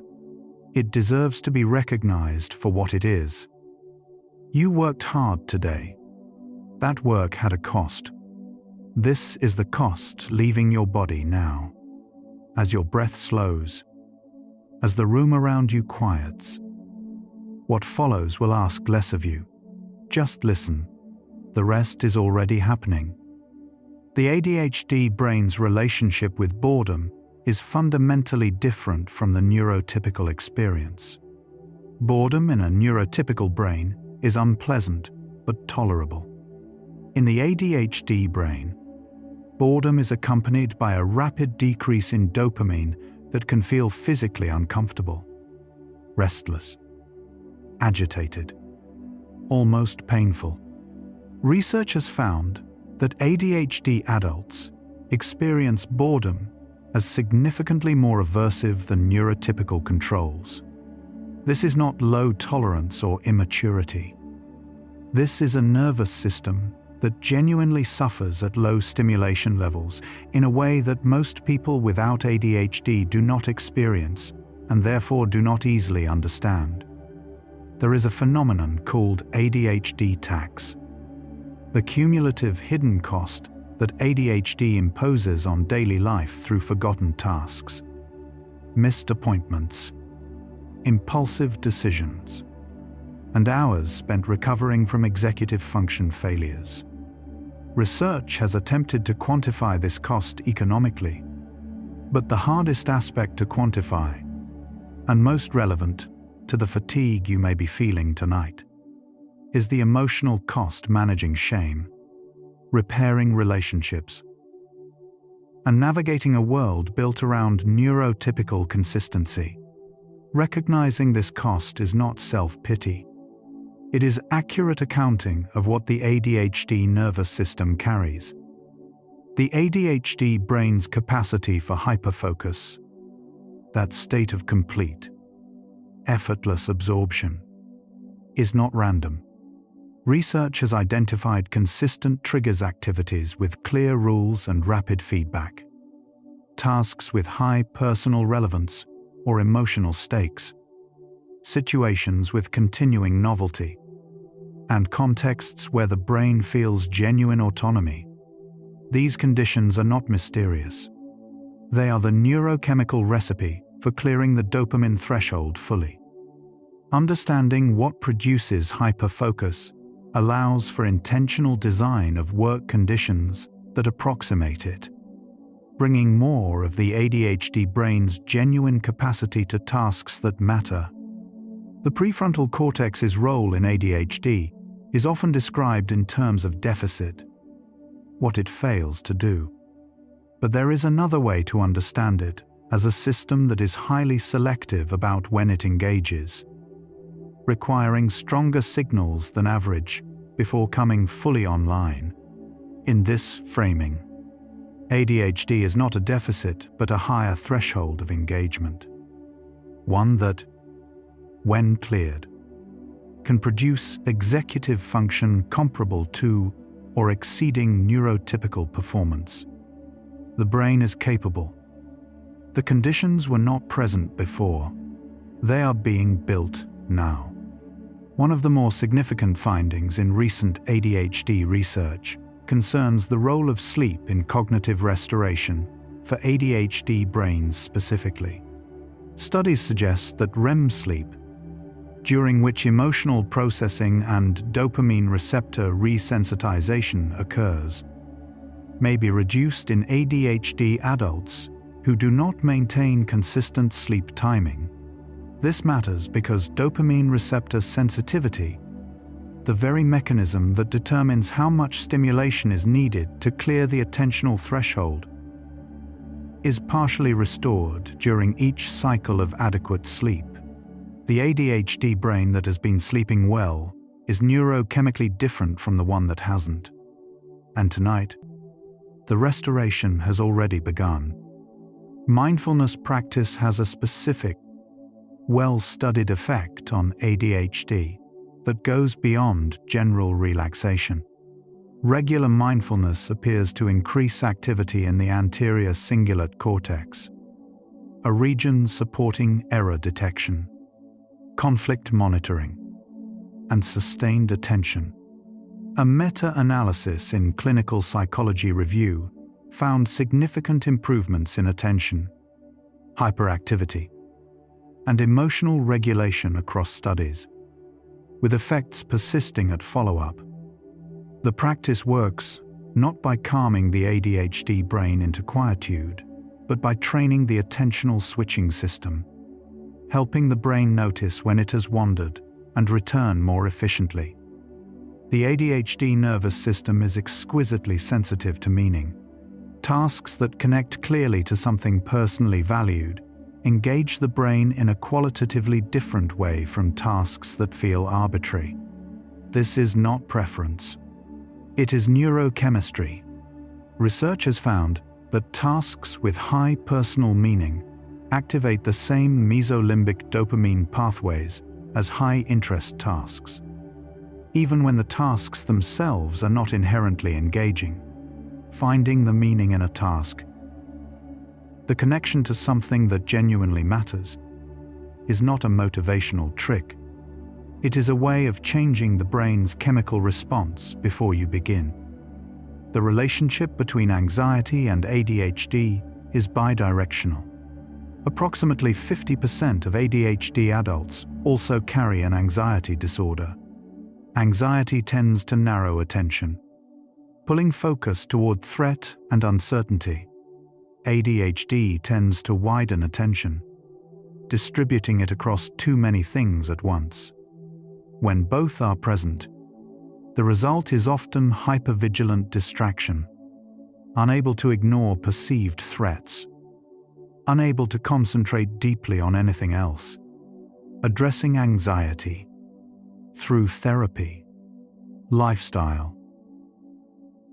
It deserves to be recognized for what it is. You worked hard today. That work had a cost. This is the cost leaving your body now. As your breath slows, as the room around you quiets, what follows will ask less of you. Just listen. The rest is already happening. The ADHD brain's relationship with boredom is fundamentally different from the neurotypical experience. Boredom in a neurotypical brain is unpleasant but tolerable. In the ADHD brain, boredom is accompanied by a rapid decrease in dopamine that can feel physically uncomfortable, restless, agitated, almost painful. Research has found that ADHD adults experience boredom as significantly more aversive than neurotypical controls. This is not low tolerance or immaturity. This is a nervous system that genuinely suffers at low stimulation levels in a way that most people without ADHD do not experience and therefore do not easily understand. There is a phenomenon called ADHD tax, the cumulative hidden cost that ADHD imposes on daily life through forgotten tasks, missed appointments, impulsive decisions, and hours spent recovering from executive function failures. Research has attempted to quantify this cost economically, but the hardest aspect to quantify, and most relevant to the fatigue you may be feeling tonight, is the emotional cost managing shame, repairing relationships, and navigating a world built around neurotypical consistency. Recognizing this cost is not self-pity. It is accurate accounting of what the ADHD nervous system carries. The ADHD brain's capacity for hyperfocus, that state of complete, effortless absorption, is not random. Research has identified consistent triggers activities with clear rules and rapid feedback. Tasks with high personal relevance or emotional stakes. Situations with continuing novelty. And contexts where the brain feels genuine autonomy. These conditions are not mysterious. They are the neurochemical recipe for clearing the dopamine threshold fully. Understanding what produces hyperfocus allows for intentional design of work conditions that approximate it, bringing more of the ADHD brain's genuine capacity to tasks that matter. The prefrontal cortex's role in ADHD is often described in terms of deficit, what it fails to do. But there is another way to understand it, as a system that is highly selective about when it engages, requiring stronger signals than average before coming fully online. In this framing, ADHD is not a deficit but a higher threshold of engagement. One that, when cleared, can produce executive function comparable to or exceeding neurotypical performance. The brain is capable. The conditions were not present before. They are being built now. One of the more significant findings in recent ADHD research concerns the role of sleep in cognitive restoration for ADHD brains specifically. Studies suggest that REM sleep, during which emotional processing and dopamine receptor resensitization occurs, may be reduced in ADHD adults who do not maintain consistent sleep timing. This matters because dopamine receptor sensitivity, the very mechanism that determines how much stimulation is needed to clear the attentional threshold, is partially restored during each cycle of adequate sleep. The ADHD brain that has been sleeping well is neurochemically different from the one that hasn't. And tonight, the restoration has already begun. Mindfulness practice has a specific, well-studied effect on ADHD that goes beyond general relaxation. Regular mindfulness appears to increase activity in the anterior cingulate cortex, a region supporting error detection, conflict monitoring, and sustained attention. A meta-analysis in Clinical Psychology Review found significant improvements in attention, hyperactivity, and emotional regulation across studies, with effects persisting at follow-up. The practice works not by calming the ADHD brain into quietude, but by training the attentional switching system, helping the brain notice when it has wandered and return more efficiently. The ADHD nervous system is exquisitely sensitive to meaning. Tasks that connect clearly to something personally valued engage the brain in a qualitatively different way from tasks that feel arbitrary. This is not preference. It is neurochemistry. Research has found that tasks with high personal meaning activate the same mesolimbic dopamine pathways as high-interest tasks, even when the tasks themselves are not inherently engaging. Finding the meaning in a task, the connection to something that genuinely matters, is not a motivational trick. It is a way of changing the brain's chemical response before you begin. The relationship between anxiety and ADHD is bidirectional. Approximately 50% of ADHD adults also carry an anxiety disorder. Anxiety tends to narrow attention, pulling focus toward threat and uncertainty. ADHD tends to widen attention, distributing it across too many things at once. When both are present, the result is often hypervigilant distraction, unable to ignore perceived threats, unable to concentrate deeply on anything else. Addressing anxiety through therapy, lifestyle,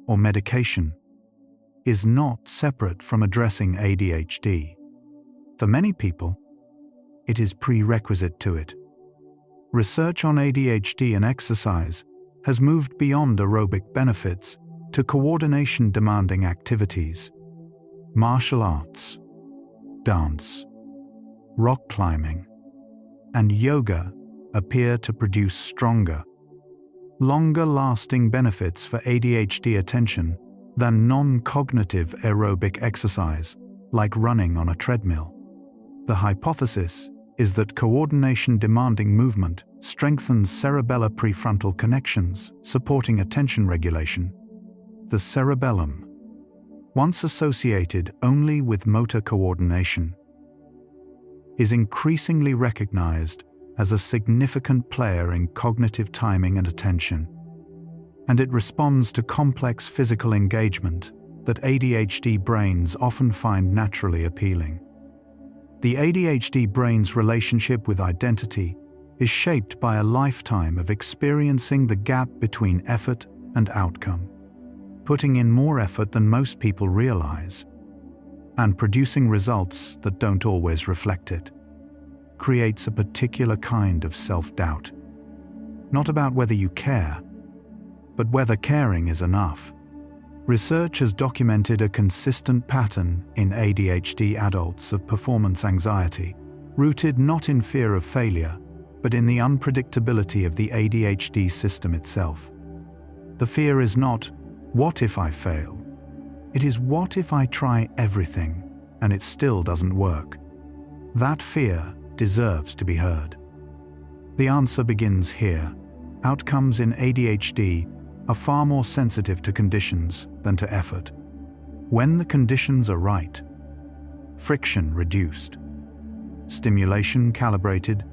or medication is not separate from addressing ADHD. For many people, it is prerequisite to it. Research on ADHD and exercise has moved beyond aerobic benefits to coordination-demanding activities. Martial arts, dance, rock climbing, and yoga appear to produce stronger, longer-lasting benefits for ADHD attention than non-cognitive aerobic exercise, like running on a treadmill. The hypothesis is that coordination-demanding movement strengthens cerebellar prefrontal connections, supporting attention regulation. The cerebellum, once associated only with motor coordination, is increasingly recognized as a significant player in cognitive timing and attention, and it responds to complex physical engagement that ADHD brains often find naturally appealing. The ADHD brain's relationship with identity is shaped by a lifetime of experiencing the gap between effort and outcome, putting in more effort than most people realize, and producing results that don't always reflect it, creates a particular kind of self-doubt. Not about whether you care, but whether caring is enough. Research has documented a consistent pattern in ADHD adults of performance anxiety, rooted not in fear of failure, but in the unpredictability of the ADHD system itself. The fear is not, what if I fail? It is, what if I try everything and it still doesn't work? That fear deserves to be heard. The answer begins here. Outcomes in ADHD are far more sensitive to conditions than to effort. When the conditions are right, friction reduced, stimulation calibrated,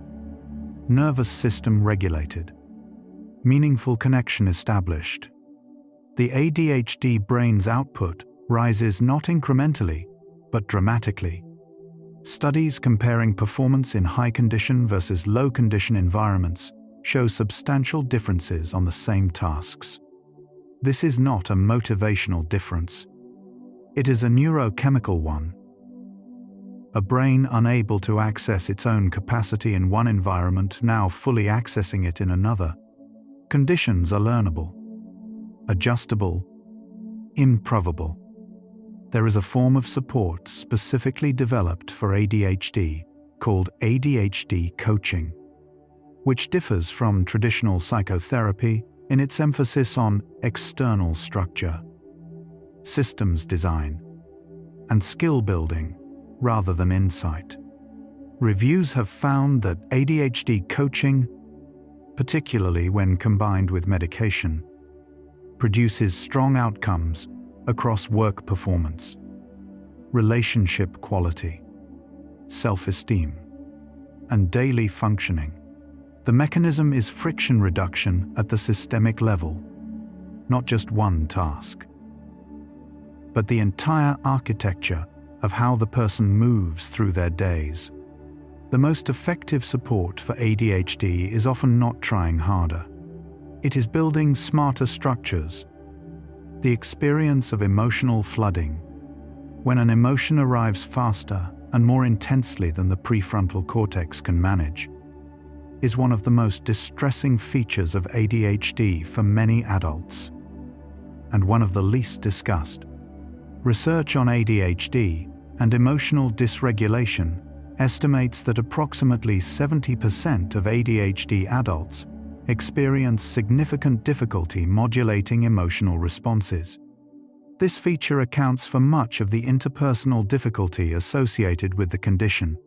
nervous system regulated, meaningful connection established. The ADHD brain's output rises not incrementally, but dramatically. Studies comparing performance in high-condition versus low-condition environments show substantial differences on the same tasks. This is not a motivational difference. It is a neurochemical one. A brain unable to access its own capacity in one environment now fully accessing it in another. Conditions are learnable, adjustable, improvable. There is a form of support specifically developed for ADHD called ADHD coaching, which differs from traditional psychotherapy in its emphasis on external structure, systems design, and skill building rather than insight. Reviews have found that ADHD coaching, particularly when combined with medication, produces strong outcomes across work performance, relationship quality, self-esteem, and daily functioning. The mechanism is friction reduction at the systemic level, not just one task, but the entire architecture of how the person moves through their days. The most effective support for ADHD is often not trying harder. It is building smarter structures. The experience of emotional flooding, when an emotion arrives faster and more intensely than the prefrontal cortex can manage, is one of the most distressing features of ADHD for many adults, and one of the least discussed. Research on ADHD and emotional dysregulation estimates that approximately 70% of ADHD adults experience significant difficulty modulating emotional responses. This feature accounts for much of the interpersonal difficulty associated with the condition.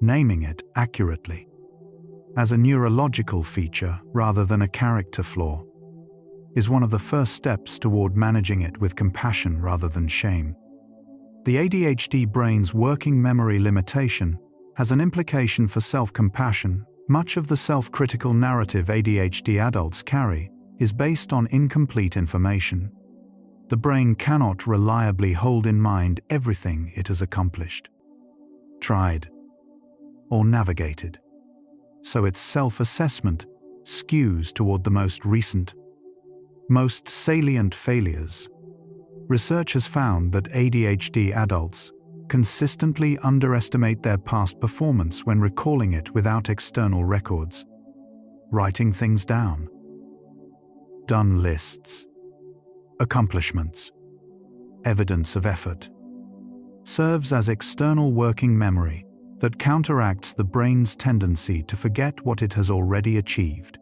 Naming it accurately as a neurological feature rather than a character flaw is one of the first steps toward managing it with compassion rather than shame. The ADHD brain's working memory limitation has an implication for self-compassion. Much of the self-critical narrative ADHD adults carry is based on incomplete information. The brain cannot reliably hold in mind everything it has accomplished, tried, or navigated, so its self-assessment skews toward the most recent, most salient failures. Research has found that ADHD adults consistently underestimate their past performance when recalling it without external records. Writing things down, done lists, accomplishments, evidence of effort, serves as external working memory that counteracts the brain's tendency to forget what it has already achieved.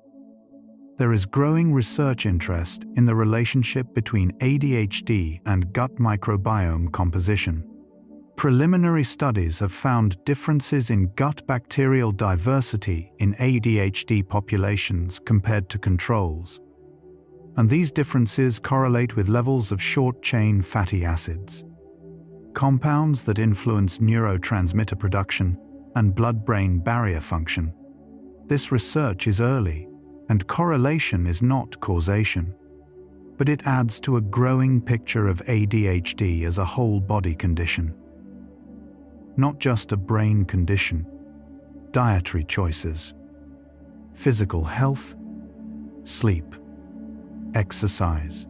There is growing research interest in the relationship between ADHD and gut microbiome composition. Preliminary studies have found differences in gut bacterial diversity in ADHD populations compared to controls, and these differences correlate with levels of short-chain fatty acids, compounds that influence neurotransmitter production and blood-brain barrier function. This research is early, and correlation is not causation, but it adds to a growing picture of ADHD as a whole-body condition. Not just a brain condition. Dietary choices, physical health, sleep, exercise.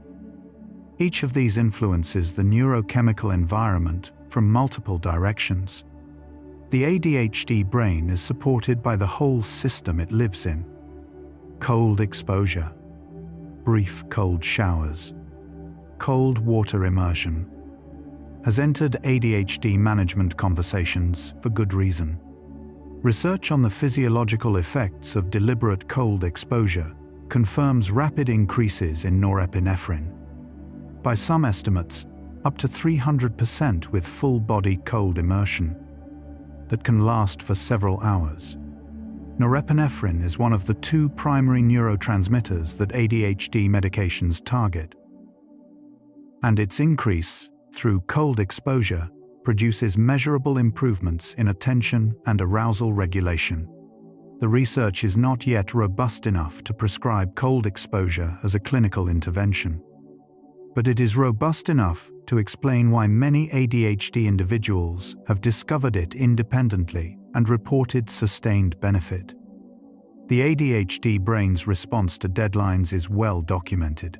Each of these influences the neurochemical environment from multiple directions. The ADHD brain is supported by the whole system it lives in. Cold exposure, brief cold showers, cold water immersion, has entered ADHD management conversations for good reason. Research on the physiological effects of deliberate cold exposure confirms rapid increases in norepinephrine. By some estimates, up to 300% with full-body cold immersion that can last for several hours. Norepinephrine is one of the two primary neurotransmitters that ADHD medications target, and its increase through cold exposure produces measurable improvements in attention and arousal regulation. The research is not yet robust enough to prescribe cold exposure as a clinical intervention, but it is robust enough to explain why many ADHD individuals have discovered it independently and reported sustained benefit. The ADHD brain's response to deadlines is well documented.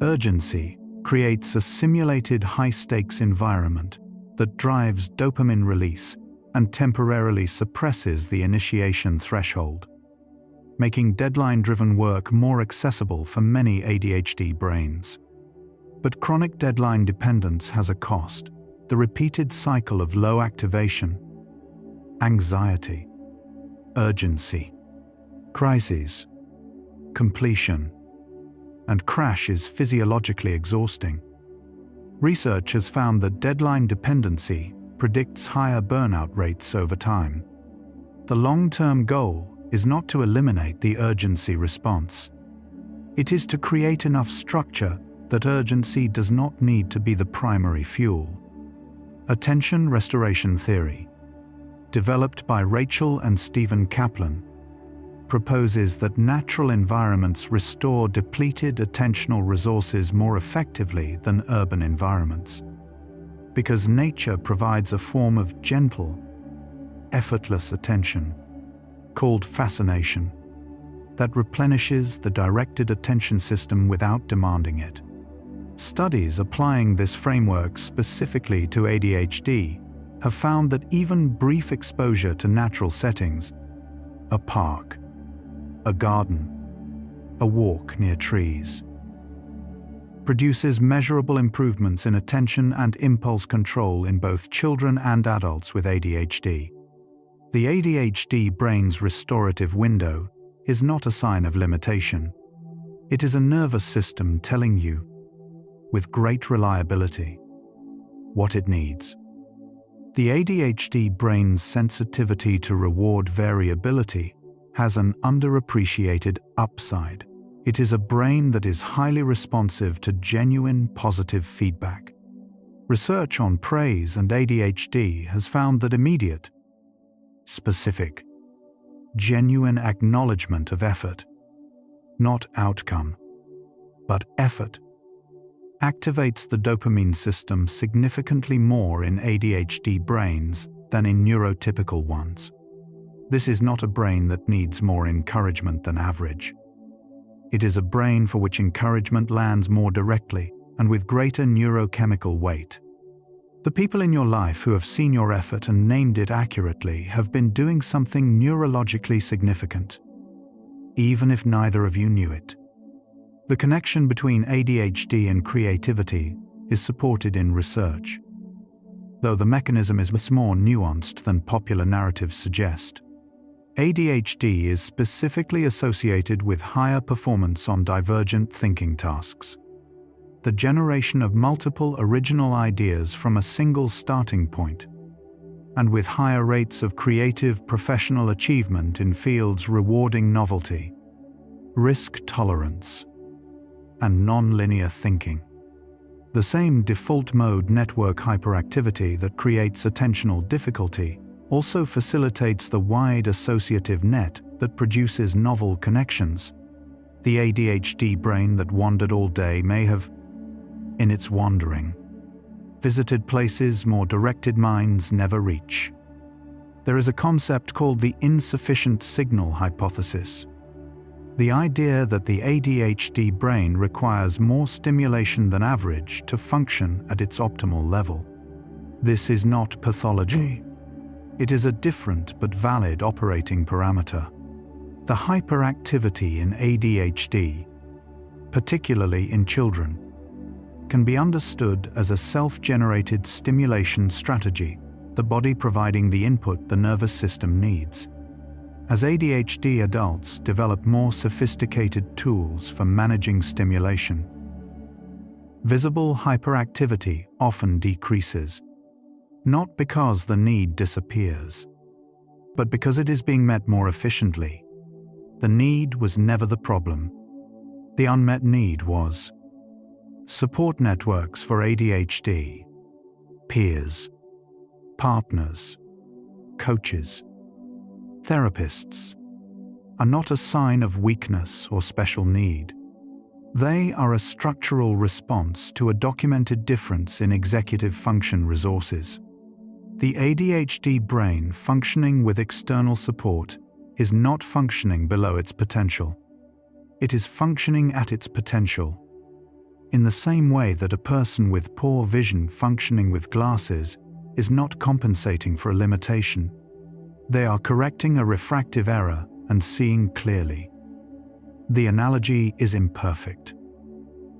Urgency creates a simulated high-stakes environment that drives dopamine release and temporarily suppresses the initiation threshold, making deadline-driven work more accessible for many ADHD brains. But chronic deadline dependence has a cost: the repeated cycle of low activation, anxiety, urgency, crises, completion, and crash is physiologically exhausting. Research has found that deadline dependency predicts higher burnout rates over time. The long-term goal is not to eliminate the urgency response. It is to create enough structure that urgency does not need to be the primary fuel. Attention restoration theory, developed by Rachel and Stephen Kaplan, proposes that natural environments restore depleted attentional resources more effectively than urban environments, because nature provides a form of gentle, effortless attention, called fascination, that replenishes the directed attention system without demanding it. Studies applying this framework specifically to ADHD have found that even brief exposure to natural settings, a park, a garden, a walk near trees, produces measurable improvements in attention and impulse control in both children and adults with ADHD. The ADHD brain's restorative window is not a sign of limitation. It is a nervous system telling you, with great reliability, what it needs. The ADHD brain's sensitivity to reward variability has an underappreciated upside. It is a brain that is highly responsive to genuine positive feedback. Research on praise and ADHD has found that immediate, specific, genuine acknowledgement of effort, not outcome, but effort, activates the dopamine system significantly more in ADHD brains than in neurotypical ones. This is not a brain that needs more encouragement than average. It is a brain for which encouragement lands more directly and with greater neurochemical weight. The people in your life who have seen your effort and named it accurately have been doing something neurologically significant, even if neither of you knew it. The connection between ADHD and creativity is supported in research, though the mechanism is much more nuanced than popular narratives suggest. ADHD is specifically associated with higher performance on divergent thinking tasks. The generation of multiple original ideas from a single starting point, and with higher rates of creative professional achievement in fields rewarding novelty, risk tolerance, and non-linear thinking. The same default mode network hyperactivity that creates attentional difficulty also facilitates the wide associative net that produces novel connections. The ADHD brain that wandered all day may have, in its wandering, visited places more directed minds never reach. There is a concept called the insufficient signal hypothesis. The idea that the ADHD brain requires more stimulation than average to function at its optimal level. This is not pathology. It is a different but valid operating parameter. The hyperactivity in ADHD, particularly in children, can be understood as a self-generated stimulation strategy, the body providing the input the nervous system needs. As ADHD adults develop more sophisticated tools for managing stimulation, visible hyperactivity often decreases, not because the need disappears, but because it is being met more efficiently. The need was never the problem. The unmet need was support networks for ADHD, peers, partners, coaches, therapists are not a sign of weakness or special need. They are a structural response to a documented difference in executive function resources. The ADHD brain functioning with external support is not functioning below its potential. It is functioning at its potential. In the same way that a person with poor vision functioning with glasses is not compensating for a limitation, they are correcting a refractive error and seeing clearly. The analogy is imperfect,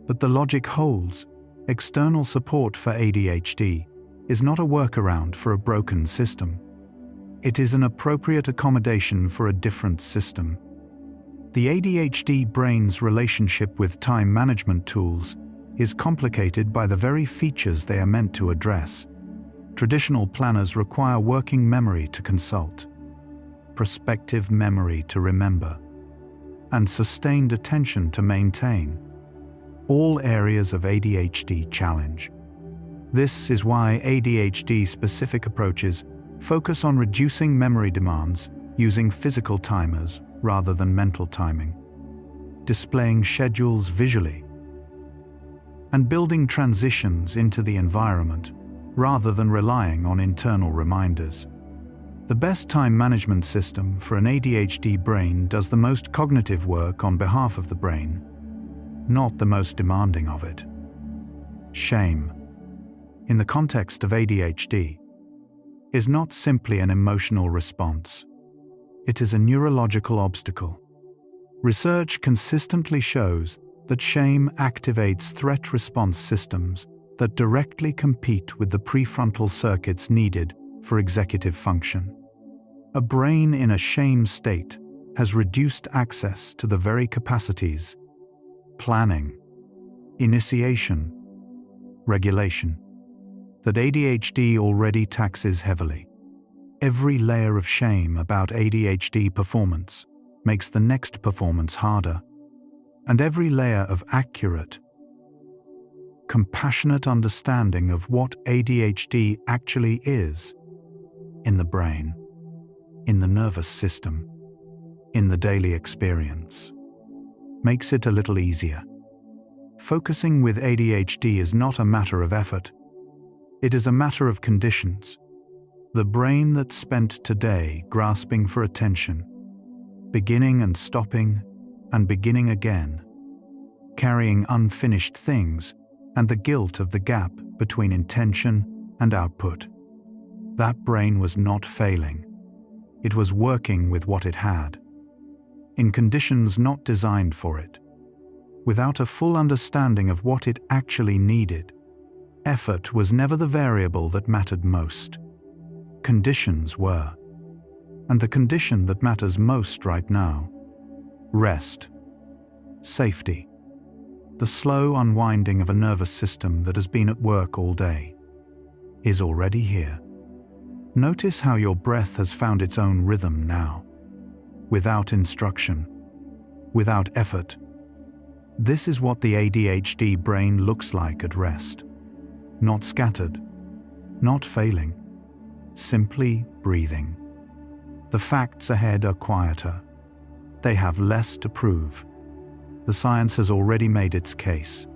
but the logic holds. External support for ADHD is not a workaround for a broken system. It is an appropriate accommodation for a different system. The ADHD brain's relationship with time management tools is complicated by the very features they are meant to address. Traditional planners require working memory to consult, prospective memory to remember, and sustained attention to maintain. All areas of ADHD challenge. This is why ADHD-specific approaches focus on reducing memory demands using physical timers rather than mental timing, displaying schedules visually, and building transitions into the environment rather than relying on internal reminders. The best time management system for an ADHD brain does the most cognitive work on behalf of the brain, not the most demanding of it. Shame, in the context of ADHD, is not simply an emotional response. It is a neurological obstacle. Research consistently shows that shame activates threat response systems that directly compete with the prefrontal circuits needed for executive function. A brain in a shame state has reduced access to the very capacities: planning, initiation, regulation, that ADHD already taxes heavily. Every layer of shame about ADHD performance makes the next performance harder, and every layer of accurate, compassionate understanding of what ADHD actually is, in the brain, in the nervous system, in the daily experience, makes it a little easier. Focusing with ADHD is not a matter of effort. It is a matter of conditions. The brain that spent today grasping for attention, beginning and stopping and beginning again, carrying unfinished things and the guilt of the gap between intention and output. That brain was not failing. It was working with what it had, in conditions not designed for it. Without a full understanding of what it actually needed, effort was never the variable that mattered most. Conditions were. And the condition that matters most right now: rest, safety, the slow unwinding of a nervous system that has been at work all day, is already here. Notice how your breath has found its own rhythm now, without instruction, without effort. This is what the ADHD brain looks like at rest. Not scattered, not failing, simply breathing. The facts ahead are quieter. They have less to prove. The science has already made its case.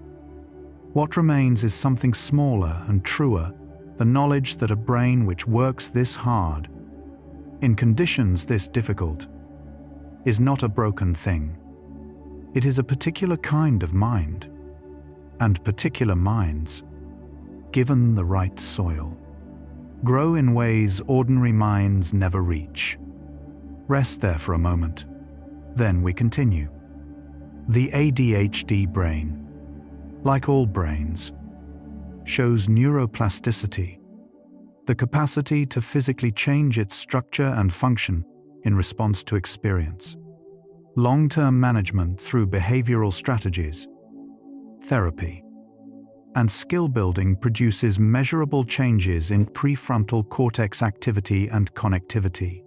What remains is something smaller and truer: the knowledge that a brain which works this hard, in conditions this difficult, is not a broken thing. It is a particular kind of mind, and particular minds, given the right soil, grow in ways ordinary minds never reach. Rest there for a moment, then we continue. The ADHD brain, like all brains, shows neuroplasticity, the capacity to physically change its structure and function in response to experience. Long-term management through behavioral strategies, therapy, and skill building produces measurable changes in prefrontal cortex activity and connectivity.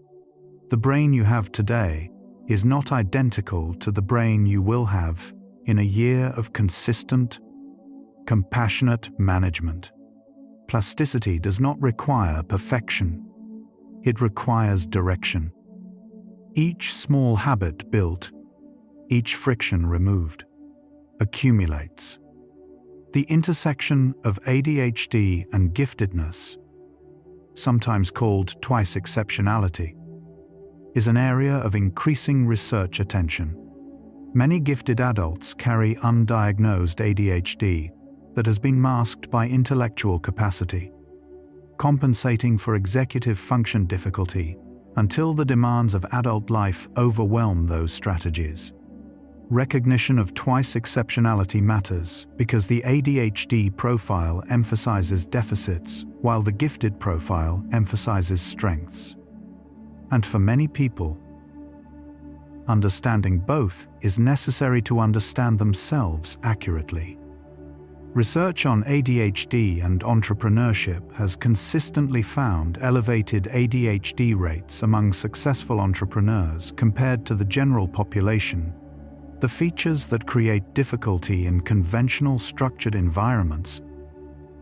The brain you have today is not identical to the brain you will have in a year of consistent, compassionate management. Plasticity does not require perfection. It requires direction. Each small habit built, each friction removed, accumulates. The intersection of ADHD and giftedness, sometimes called twice exceptionality, is an area of increasing research attention. Many gifted adults carry undiagnosed ADHD that has been masked by intellectual capacity, compensating for executive function difficulty until the demands of adult life overwhelm those strategies. Recognition of twice exceptionality matters because the ADHD profile emphasizes deficits while the gifted profile emphasizes strengths. And for many people, understanding both is necessary to understand themselves accurately. Research on ADHD and entrepreneurship has consistently found elevated ADHD rates among successful entrepreneurs compared to the general population. The features that create difficulty in conventional structured environments: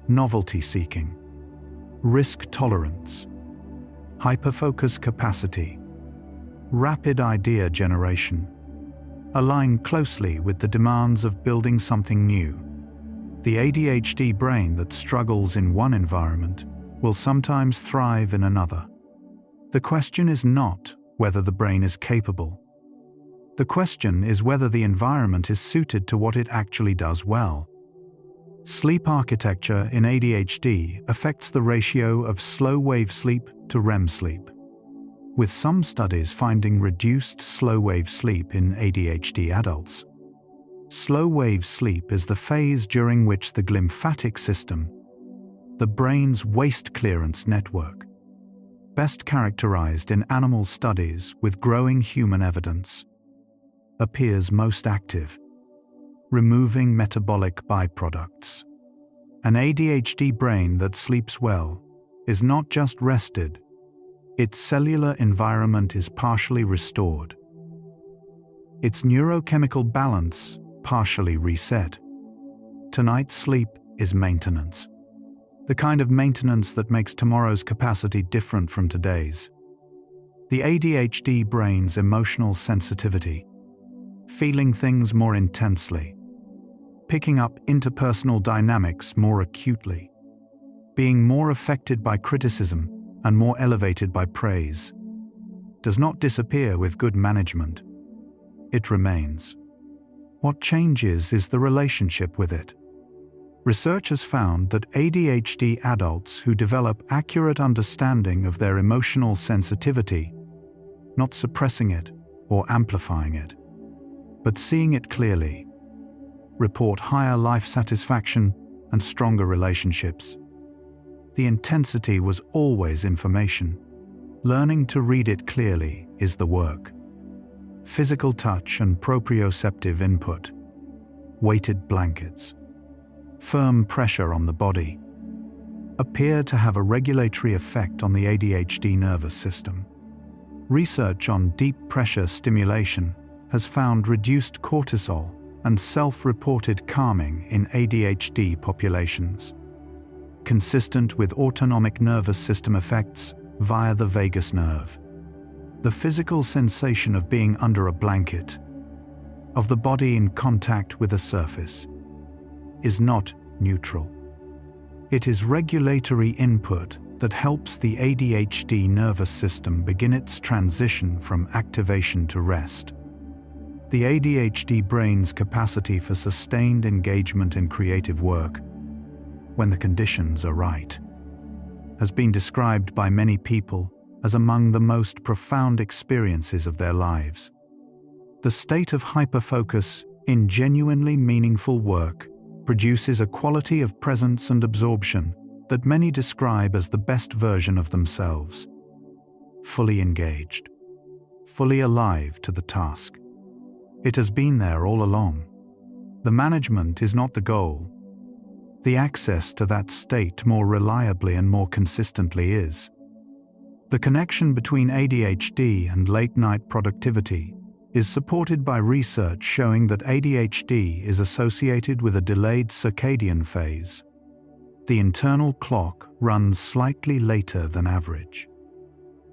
novelty seeking, risk tolerance, hyperfocus capacity, rapid idea generation, align closely with the demands of building something new. The ADHD brain that struggles in one environment will sometimes thrive in another. The question is not whether the brain is capable. The question is whether the environment is suited to what it actually does well. Sleep architecture in ADHD affects the ratio of slow-wave sleep to REM sleep, with some studies finding reduced slow-wave sleep in ADHD adults. Slow-wave sleep is the phase during which the glymphatic system, the brain's waste clearance network, best characterized in animal studies with growing human evidence, appears most active, removing metabolic byproducts. An ADHD brain that sleeps well is not just rested, its cellular environment is partially restored, its neurochemical balance partially reset. Tonight's sleep is maintenance, the kind of maintenance that makes tomorrow's capacity different from today's. The ADHD brain's emotional sensitivity, feeling things more intensely, picking up interpersonal dynamics more acutely, being more affected by criticism and more elevated by praise, does not disappear with good management. It remains. What changes is the relationship with it. Research has found that ADHD adults who develop accurate understanding of their emotional sensitivity, not suppressing it or amplifying it, but seeing it clearly, report higher life satisfaction and stronger relationships. The intensity was always information. Learning to read it clearly is the work. Physical touch and proprioceptive input, weighted blankets, firm pressure on the body, appear to have a regulatory effect on the ADHD nervous system. Research on deep pressure stimulation has found reduced cortisol and self-reported calming in ADHD populations, consistent with autonomic nervous system effects via the vagus nerve. The physical sensation of being under a blanket, of the body in contact with a surface, is not neutral. It is regulatory input that helps the ADHD nervous system begin its transition from activation to rest. The ADHD brain's capacity for sustained engagement in creative work, when the conditions are right, has been described by many people as among the most profound experiences of their lives. The state of hyperfocus in genuinely meaningful work produces a quality of presence and absorption that many describe as the best version of themselves. Fully engaged, fully alive to the task. It has been there all along. The management is not the goal. The access to that state more reliably and more consistently is. The connection between ADHD and late-night productivity is supported by research showing that ADHD is associated with a delayed circadian phase, the internal clock runs slightly later than average,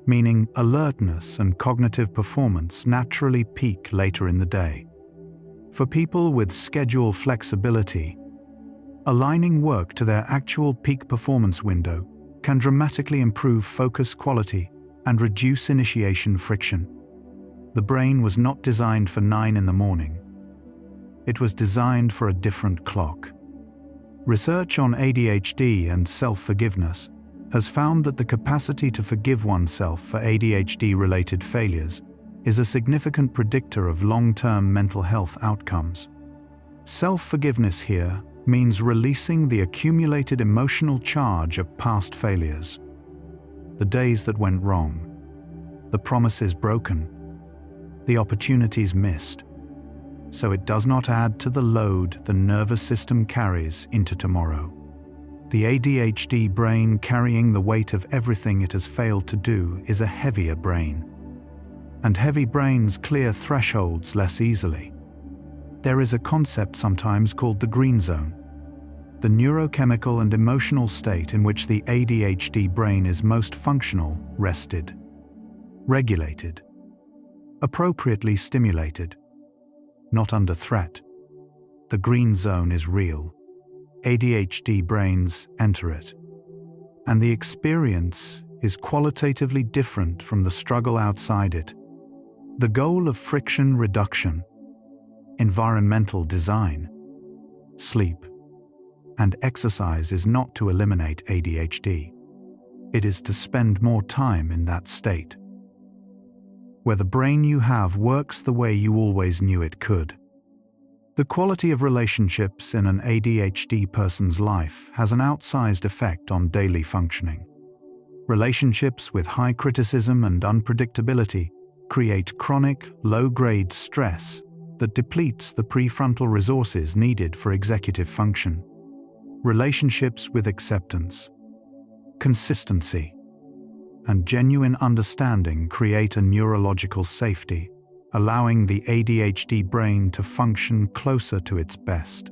meaning alertness and cognitive performance naturally peak later in the day. For people with schedule flexibility, aligning work to their actual peak performance window can dramatically improve focus quality and reduce initiation friction. The brain was not designed for 9 in the morning. It was designed for a different clock. Research on ADHD and self-forgiveness has found that the capacity to forgive oneself for ADHD-related failures is a significant predictor of long-term mental health outcomes. Self-forgiveness here means releasing the accumulated emotional charge of past failures. The days that went wrong, the promises broken, the opportunities missed, so it does not add to the load the nervous system carries into tomorrow. The ADHD brain carrying the weight of everything it has failed to do is a heavier brain. And heavy brains clear thresholds less easily. There is a concept sometimes called the green zone, the neurochemical and emotional state in which the ADHD brain is most functional, rested, regulated, appropriately stimulated, not under threat. The green zone is real. ADHD brains enter it, and the experience is qualitatively different from the struggle outside it. The goal of friction reduction, environmental design, sleep, and exercise is not to eliminate ADHD. It is to spend more time in that state, where the brain you have works the way you always knew it could. The quality of relationships in an ADHD person's life has an outsized effect on daily functioning. Relationships with high criticism and unpredictability create chronic, low-grade stress that depletes the prefrontal resources needed for executive function. Relationships with acceptance, consistency, and genuine understanding create a neurological safety, allowing the ADHD brain to function closer to its best.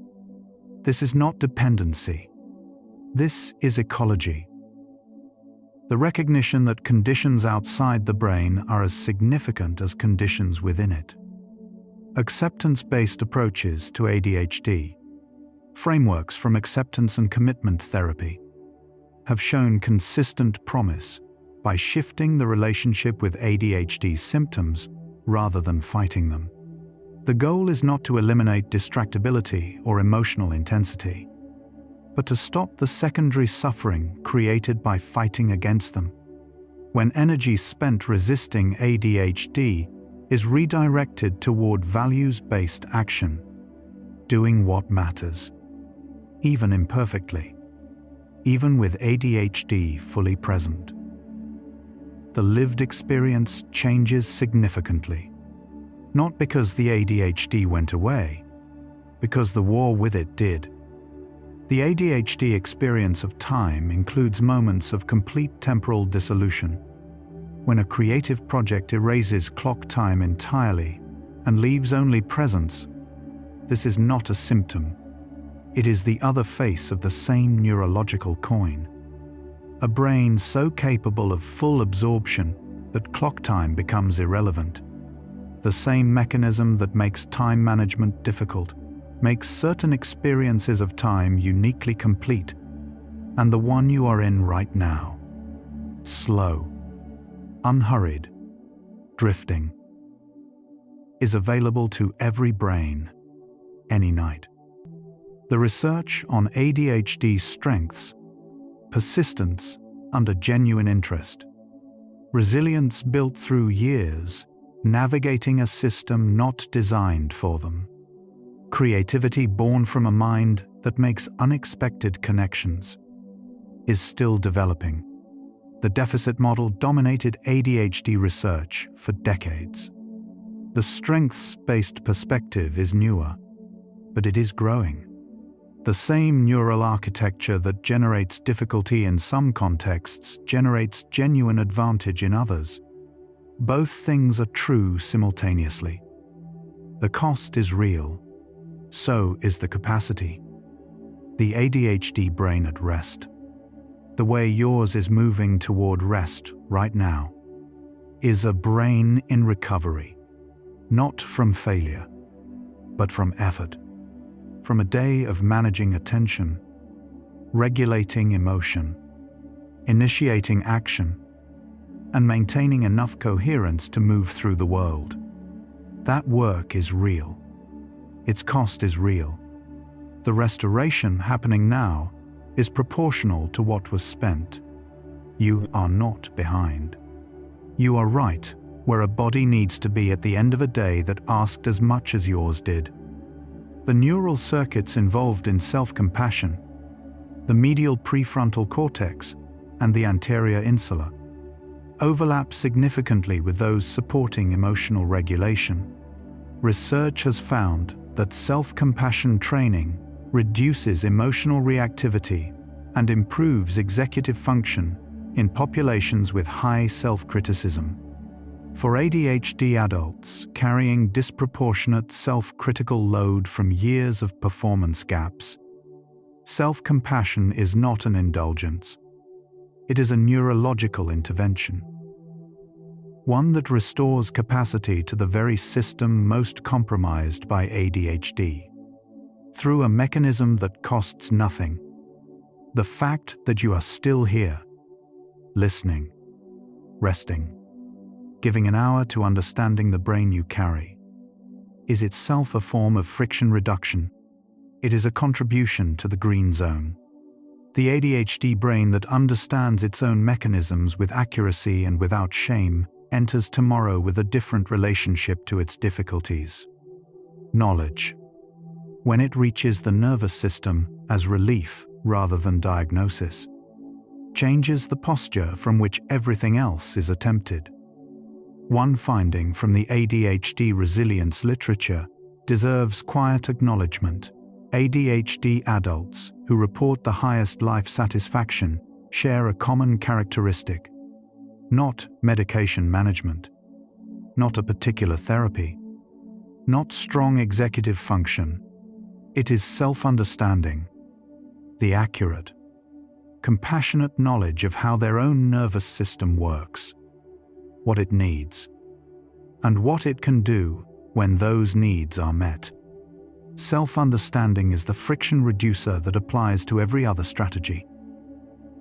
This is not dependency. This is ecology. The recognition that conditions outside the brain are as significant as conditions within it. Acceptance-based approaches to ADHD, frameworks from acceptance and commitment therapy, have shown consistent promise by shifting the relationship with ADHD symptoms rather than fighting them. The goal is not to eliminate distractibility or emotional intensity, but to stop the secondary suffering created by fighting against them. When energy spent resisting ADHD is redirected toward values-based action, doing what matters, even imperfectly, even with ADHD fully present. The lived experience changes significantly, not because the ADHD went away, because the war with it did. The ADHD experience of time includes moments of complete temporal dissolution, when a creative project erases clock time entirely and leaves only presence. This is not a symptom. It is the other face of the same neurological coin. A brain so capable of full absorption that clock time becomes irrelevant. The same mechanism that makes time management difficult makes certain experiences of time uniquely complete, and the one you are in right now. Slow, unhurried, drifting, is available to every brain, any night. The research on ADHD strengths persistence under genuine interest, resilience built through years, navigating a system not designed for them, creativity born from a mind that makes unexpected connections, is still developing. The deficit model dominated ADHD research for decades. The strengths-based perspective is newer, but it is growing. The same neural architecture that generates difficulty in some contexts generates genuine advantage in others. Both things are true the ADHD brain at rest, the way yours is moving toward rest right now, is a brain in recovery, not from failure, but from effort, from a day of managing attention, regulating emotion, initiating action, and maintaining enough coherence to move through the world. That work is real. Its cost is real. The restoration happening now is proportional to what was spent. You are not behind. You are right where a body needs to be at the end of a day that asked as much as yours did. The neural circuits involved in self-compassion, the medial prefrontal cortex and the anterior insula, overlap significantly with those supporting emotional regulation. Research has found that self-compassion training reduces emotional reactivity and improves executive function in populations with high self-criticism. For ADHD adults carrying disproportionate self-critical load from years of performance gaps, self-compassion is not an indulgence. It is a neurological intervention, one that restores capacity to the very system most compromised by ADHD, through a mechanism that costs nothing. The fact that you are still here, listening, resting, giving an hour to understanding the brain you carry, is itself a form of friction reduction. It is a contribution to the green zone. The ADHD brain that understands its own mechanisms with accuracy and without shame enters tomorrow with a different relationship to its difficulties. Knowledge, when it reaches the nervous system as relief rather than diagnosis, changes the posture from which everything else is attempted. One finding from the ADHD resilience literature deserves quiet acknowledgement. ADHD adults who report the highest life satisfaction share a common characteristic: not medication management, not a particular therapy, not strong executive function. It is self-understanding, the accurate, compassionate knowledge of how their own nervous system works, what it needs, and what it can do when those needs are met. Self-understanding is the friction reducer that applies to every other strategy.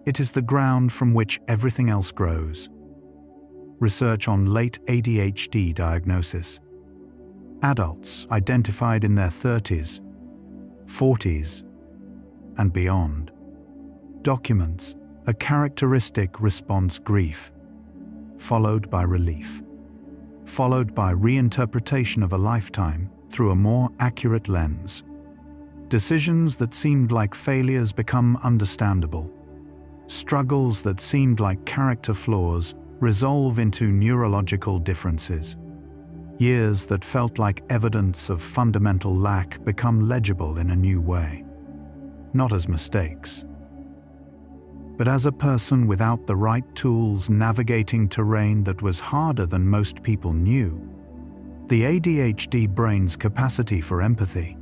It is the ground from which everything else grows. Research on late ADHD diagnosis. Adults identified in their 30s, 40s, and beyond documents a characteristic response: grief, followed by relief, followed by reinterpretation of a lifetime through a more accurate lens. Decisions that seemed like failures become understandable. Struggles that seemed like character flaws resolve into neurological differences. Years that felt like evidence of fundamental lack become legible in a new way, not as mistakes, but as a person without the right tools navigating terrain that was harder than most people knew. The ADHD brain's capacity for empathy,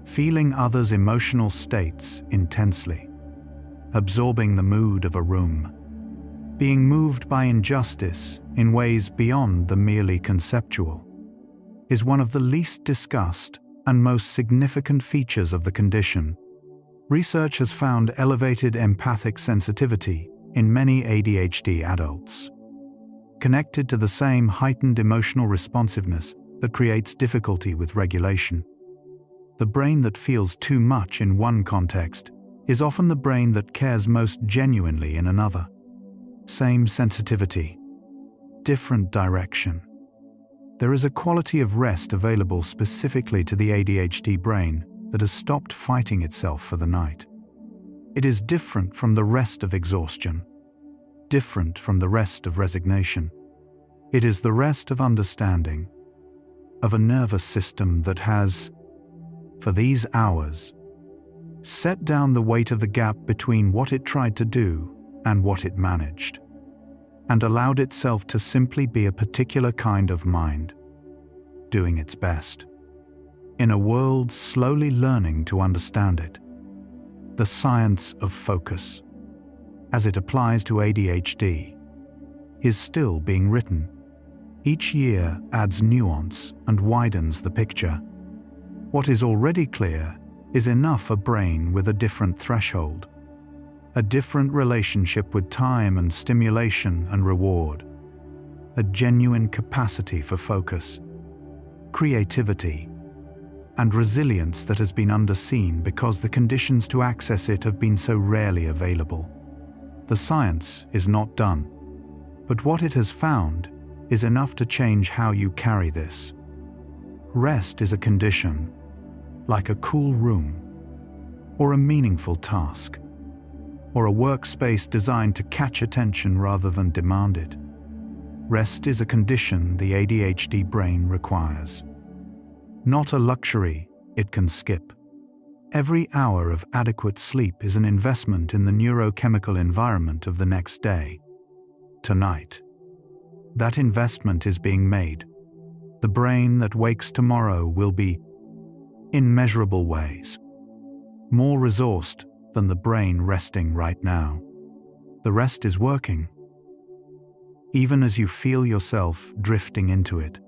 feeling others' emotional states intensely, absorbing the mood of a room, being moved by injustice in ways beyond the merely conceptual, is one of the least discussed and most significant features of the condition. Research has found elevated empathic sensitivity in many ADHD adults, connected to the same heightened emotional responsiveness that creates difficulty with regulation. The brain that feels too much in one context is often the brain that cares most genuinely in another. Same sensitivity, different direction. There is a quality of rest available specifically to the ADHD brain that has stopped fighting itself for the night. It is different from the rest of exhaustion, different from the rest of resignation. It is the rest of understanding, of a nervous system that has, for these hours, set down the weight of the gap between what it tried to do and what it managed, and allowed itself to simply be a particular kind of mind, doing its best, in a world slowly learning to understand it. the science of focus, as it applies to ADHD, is still being written. Each year adds nuance and widens the picture. What is already clear is enough a brain with a different threshold, a different relationship with time and stimulation and reward, a genuine capacity for focus, creativity, and resilience that has been underseen because the conditions to access it have been so rarely available. The science is not done, but what it has found is enough to change how you carry this. Rest is a condition, like a cool room, or a meaningful task, or a workspace designed to catch attention rather than demand it. Rest is a condition the ADHD brain requires. Not a luxury it can skip. Every hour of adequate sleep is an investment in the neurochemical environment of the next day. Tonight, that investment is being made. The brain that wakes tomorrow will be, in measurable ways, more resourced than the brain resting right now. The rest is working, even as you feel yourself drifting into it.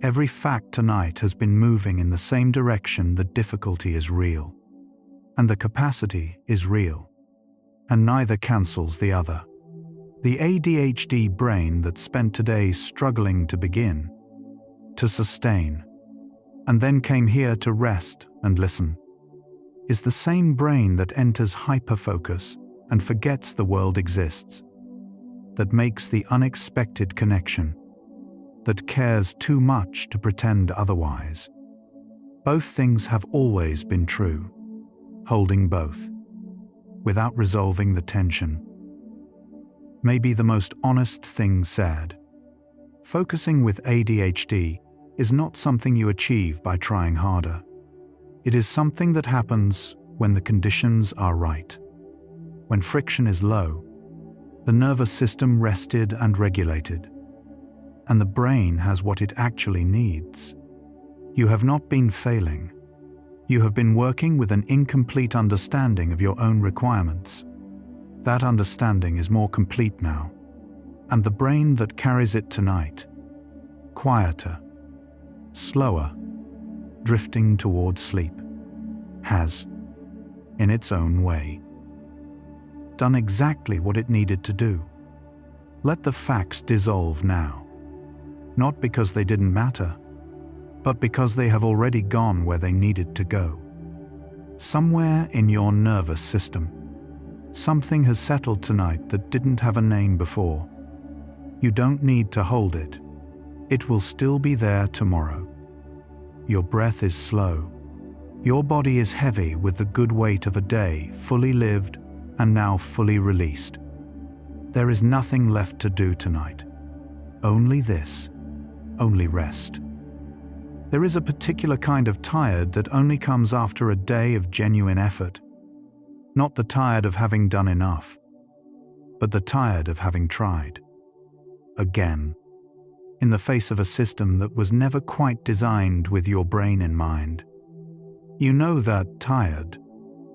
Every fact tonight has been moving in the same direction. The difficulty is real, and the capacity is real, and neither cancels the other. The ADHD brain that spent today struggling to begin, to sustain, and then came here to rest and listen, is the same brain that enters hyperfocus and forgets the world exists, that makes the unexpected connection, that cares too much to pretend otherwise. Both things have always been true, holding both, without resolving the tension, may be the most honest thing said. Focusing with ADHD is not something you achieve by trying harder. It is something that happens when the conditions are right, when friction is low, the nervous system rested and regulated, and the brain has what it actually needs. You have not been failing. You have been working with an incomplete understanding of your own requirements. That understanding is more complete now, and the brain that carries it tonight, quieter, slower, drifting towards sleep, has, in its own way, done exactly what it needed to do. Let the facts dissolve now. Not because they didn't matter, but because they have already gone where they needed to go. Somewhere in your nervous system, something has settled tonight that didn't have a name before. You don't need to hold it. It will still be there tomorrow. Your breath is slow. Your body is heavy with the good weight of a day fully lived and now fully released. There is nothing left to do tonight. Only this. Only rest. There is a particular kind of tired that only comes after a day of genuine effort. Not the tired of having done enough, but the tired of having tried. Again, in the face of a system that was never quite designed with your brain in mind. You know that tired,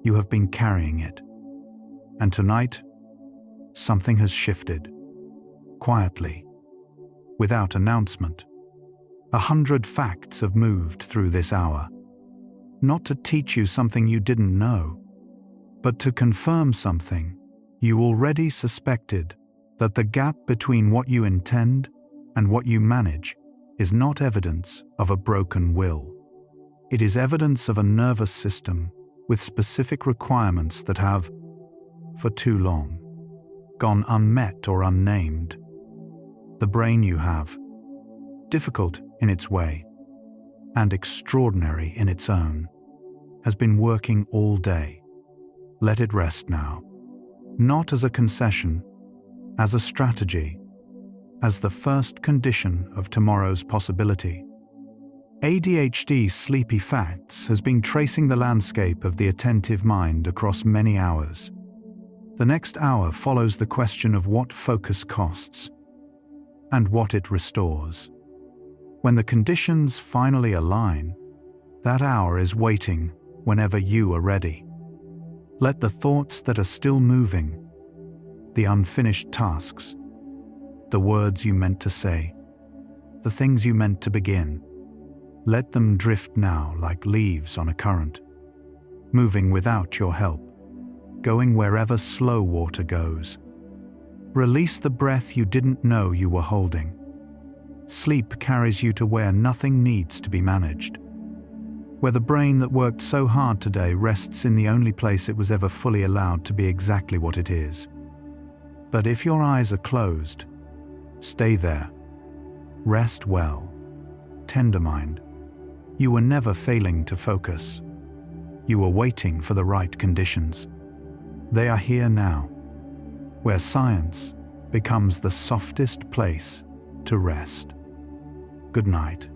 you have been carrying it. And tonight, something has shifted. Quietly, without announcement. 100 facts have moved through this hour, not to teach you something you didn't know, but to confirm something you already suspected, that the gap between what you intend and what you manage is not evidence of a broken will. It is evidence of a nervous system with specific requirements that have, for too long, gone unmet or unnamed. The brain you have, difficult in its way, and extraordinary in its own, has been working all day. Let it rest now, not as a concession, as a strategy, as the first condition of tomorrow's possibility. ADHD Sleepy Facts has been tracing the landscape of the attentive mind across many hours. The next hour follows the question of what focus costs and what it restores. When the conditions finally align, that hour is waiting whenever you are ready. Let the thoughts that are still moving, the unfinished tasks, the words you meant to say, the things you meant to begin, let them drift now like leaves on a current, moving without your help, going wherever slow water goes. Release the breath you didn't know you were holding. Sleep carries you to where nothing needs to be managed, where the brain that worked so hard today rests in the only place it was ever fully allowed to be exactly what it is. But if your eyes are closed, stay there. Rest well. Tender mind. You were never failing to focus. You were waiting for the right conditions. They are here now, where science becomes the softest place to rest. Good night.